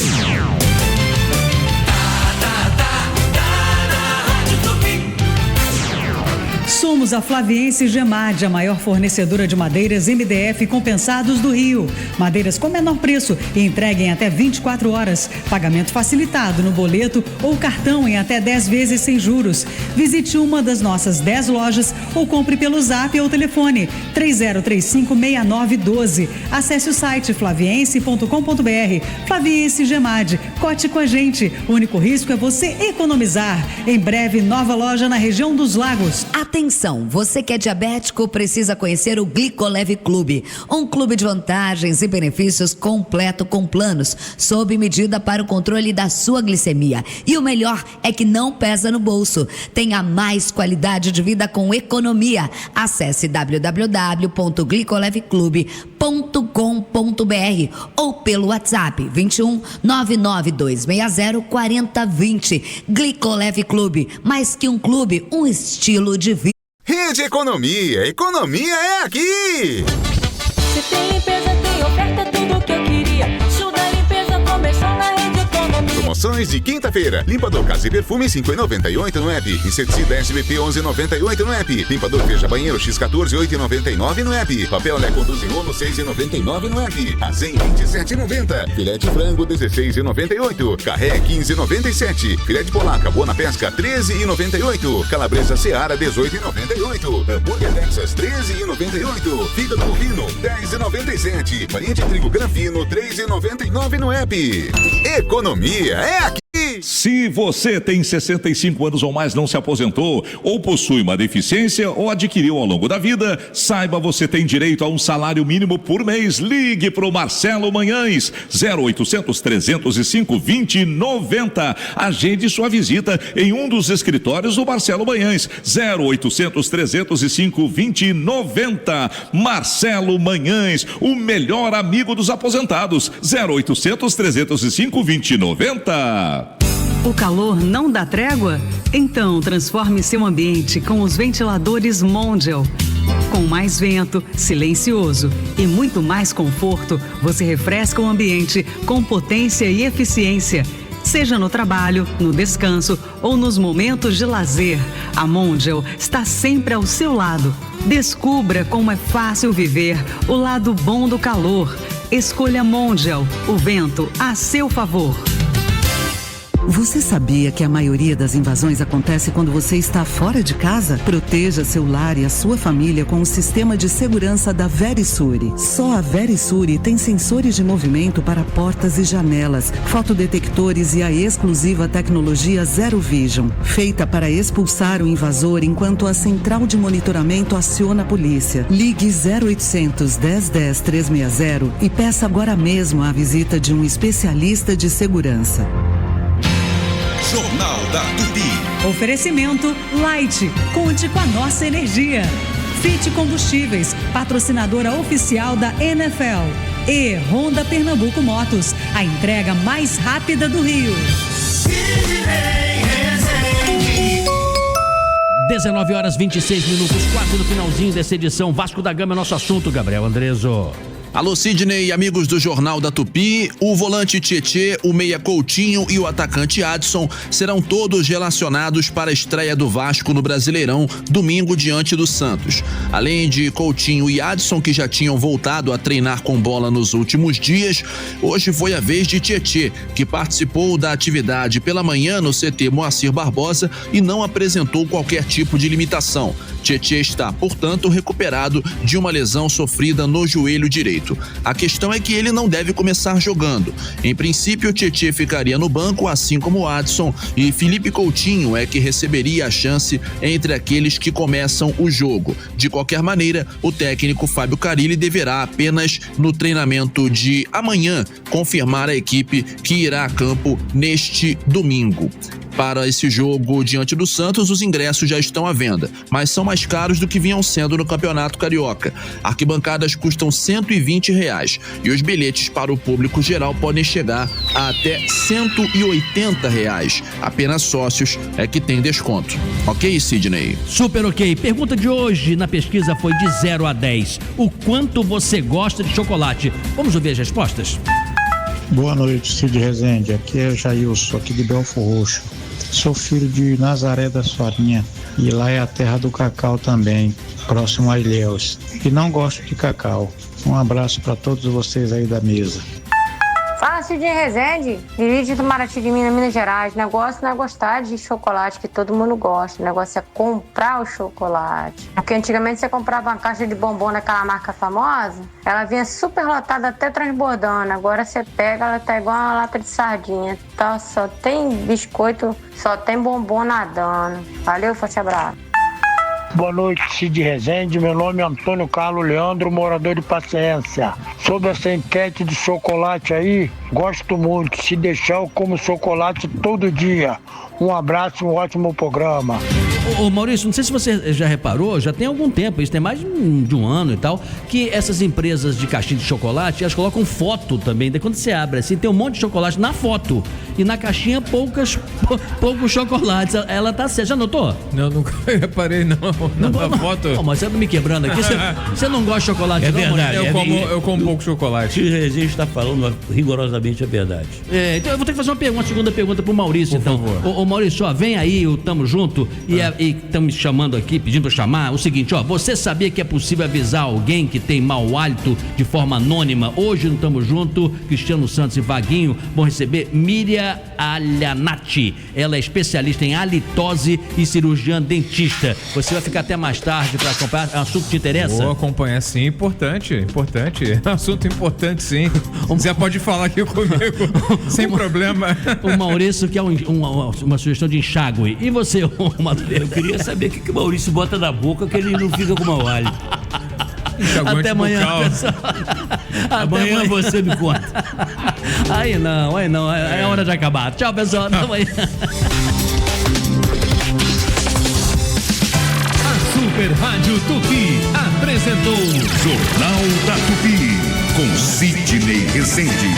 Somos a Flaviense Gemad, a maior fornecedora de madeiras MDF compensados do Rio. Madeiras com menor preço e entregue em até 24 horas. Pagamento facilitado no boleto ou cartão em até 10 vezes sem juros. Visite uma das nossas 10 lojas ou compre pelo Zap ou telefone 30356912. Acesse o site flaviense.com.br. Flaviense Gemad, cote com a gente. O único risco é você economizar. Em breve, nova loja na região dos Lagos. Atenção, você que é diabético precisa conhecer o Glicoleve Clube, um clube de vantagens e benefícios completo com planos, sob medida para o controle da sua glicemia. E o melhor é que não pesa no bolso. Tenha mais qualidade de vida com economia. Acesse www.glicoleveclube.com.br ou pelo WhatsApp 21 99260 4020. Glicoleve Clube, mais que um clube, um estilo de vida. Rede Economia, economia é aqui! Se tem limpeza, tem oferta, tudo que eu queria. Show da limpeza começou na Rede Economia. Promoções de quinta-feira. Limpador Casa e Perfume 5,98 no app. Inseticida SBP 11,98 no app. Limpador Veja Banheiro X14 8,99 no app. Papel Lecon 12 rolo 6,99 no app. Arzen 27,90. Filé de frango 16,98. Carré 15,97. Filé de polaca Boa na Pesca 13,98. Calabresa Seara 18,98. Hambúrguer Texas 13,98. Fígado bovino 10,97. Farinha de trigo Granfino 3,99 no app. Economia é aqui! Se você tem 65 anos ou mais, não se aposentou, ou possui uma deficiência ou adquiriu ao longo da vida, saiba, você tem direito a um salário mínimo por mês. Ligue para o Marcelo Manhães, 0800 305 2090. Agende sua visita em um dos escritórios do Marcelo Manhães, 0800 305 2090. Marcelo Manhães, o melhor amigo dos aposentados, 0800 305 2090. O calor não dá trégua? Então transforme seu ambiente com os ventiladores Mondial. Com mais vento, silencioso e muito mais conforto, você refresca o ambiente com potência e eficiência. Seja no trabalho, no descanso ou nos momentos de lazer, a Mondial está sempre ao seu lado. Descubra como é fácil viver o lado bom do calor. Escolha Mondial, o vento a seu favor. Você sabia que a maioria das invasões acontece quando você está fora de casa? Proteja seu lar e a sua família com o sistema de segurança da Verisure. Só a Verisure tem sensores de movimento para portas e janelas, fotodetectores e a exclusiva tecnologia Zero Vision, feita para expulsar o invasor enquanto a central de monitoramento aciona a polícia. Ligue 0800 1010 360 e peça agora mesmo a visita de um especialista de segurança. Jornal da Tupi. Oferecimento Light. Conte com a nossa energia. Fit Combustíveis, patrocinadora oficial da NFL. E Honda Pernambuco Motos, a entrega mais rápida do Rio. 19h26, 4 do finalzinho dessa edição. Vasco da Gama é nosso assunto, Gabriel Andreso. Alô, Sidney e amigos do Jornal da Tupi, o volante Tietê, o meia Coutinho e o atacante Adson serão todos relacionados para a estreia do Vasco no Brasileirão, domingo diante do Santos. Além de Coutinho e Adson, que já tinham voltado a treinar com bola nos últimos dias, hoje foi a vez de Tietê, que participou da atividade pela manhã no CT Moacir Barbosa e não apresentou qualquer tipo de limitação. Tietê está, portanto, recuperado de uma lesão sofrida no joelho direito. A questão é que ele não deve começar jogando. Em princípio, Tietê ficaria no banco, assim como o Adson, e Felipe Coutinho é que receberia a chance entre aqueles que começam o jogo. De qualquer maneira, o técnico Fábio Carille deverá apenas no treinamento de amanhã confirmar a equipe que irá a campo neste domingo. Para esse jogo diante do Santos, os ingressos já estão à venda, mas são mais caros do que vinham sendo no Campeonato Carioca. Arquibancadas custam R$120 e os bilhetes para o público geral podem chegar a até R$180. Apenas sócios é que tem desconto. Ok, Sidney? Super ok. Pergunta de hoje na pesquisa foi de 0 a 10. O quanto você gosta de chocolate? Vamos ouvir as respostas? Boa noite, Cid Rezende. Aqui é Jailson, aqui de Belfor Roxo. Sou filho de Nazaré das Farinhas e lá é a terra do cacau também, próximo a Ilhéus. E não gosto de cacau. Um abraço para todos vocês aí da mesa. Fala, Cid Rezende, dirige do Maraty de Minas Gerais. O negócio não é gostar de chocolate que todo mundo gosta, o negócio é comprar o chocolate. Porque antigamente você comprava uma caixa de bombom daquela marca famosa, ela vinha super lotada até transbordando. Agora você pega, ela tá igual uma lata de sardinha. Tá, só tem biscoito, só tem bombom nadando. Valeu, forte abraço. Boa noite, Cid Rezende. Meu nome é Antônio Carlos Leandro, morador de Paciência. Sobre essa enquete de chocolate aí, gosto muito. Se deixar, eu como chocolate todo dia. Um abraço e um ótimo programa. Ô Maurício, não sei se você já reparou, já tem algum tempo, isso tem mais de um ano e tal, que essas empresas de caixinha de chocolate, elas colocam foto também. Daí quando você abre assim, tem um monte de chocolate na foto. E na caixinha poucos chocolates. Ela tá certa. Já notou? Não, nunca reparei não. Na foto. Não, mas você tá me quebrando aqui. Você não gosta de chocolate, é não? Verdade. Eu como pouco chocolate. Se o Rezende está falando rigorosamente a verdade. Então eu vou ter que fazer uma segunda pergunta pro Maurício, Por então. favor. Ô Maurício, ó, vem aí, o Tamo Junto, e estão me chamando aqui, pedindo pra chamar. O seguinte, ó, você sabia que é possível avisar alguém que tem mau hálito de forma anônima? Hoje no Tamo Junto, Cristiano Santos e Vaguinho vão receber Miriam Alianati. Ela é especialista em halitose e cirurgiã dentista. Você vai ficar até mais tarde para acompanhar. É um assunto que te interessa? Vou acompanhar, sim. Importante. Assunto importante, sim. Você pode falar aqui comigo, sem problema. O Maurício quer uma sugestão de enxágue. E você, Eu queria saber o que o Maurício bota na boca que ele não fica com mau hálito. Até amanhã, pessoal. Amanhã você me conta. Aí não, é hora de acabar. Tchau, pessoal, até amanhã. A Super Rádio Tupi apresentou Jornal da Tupi com Sidney Rezende.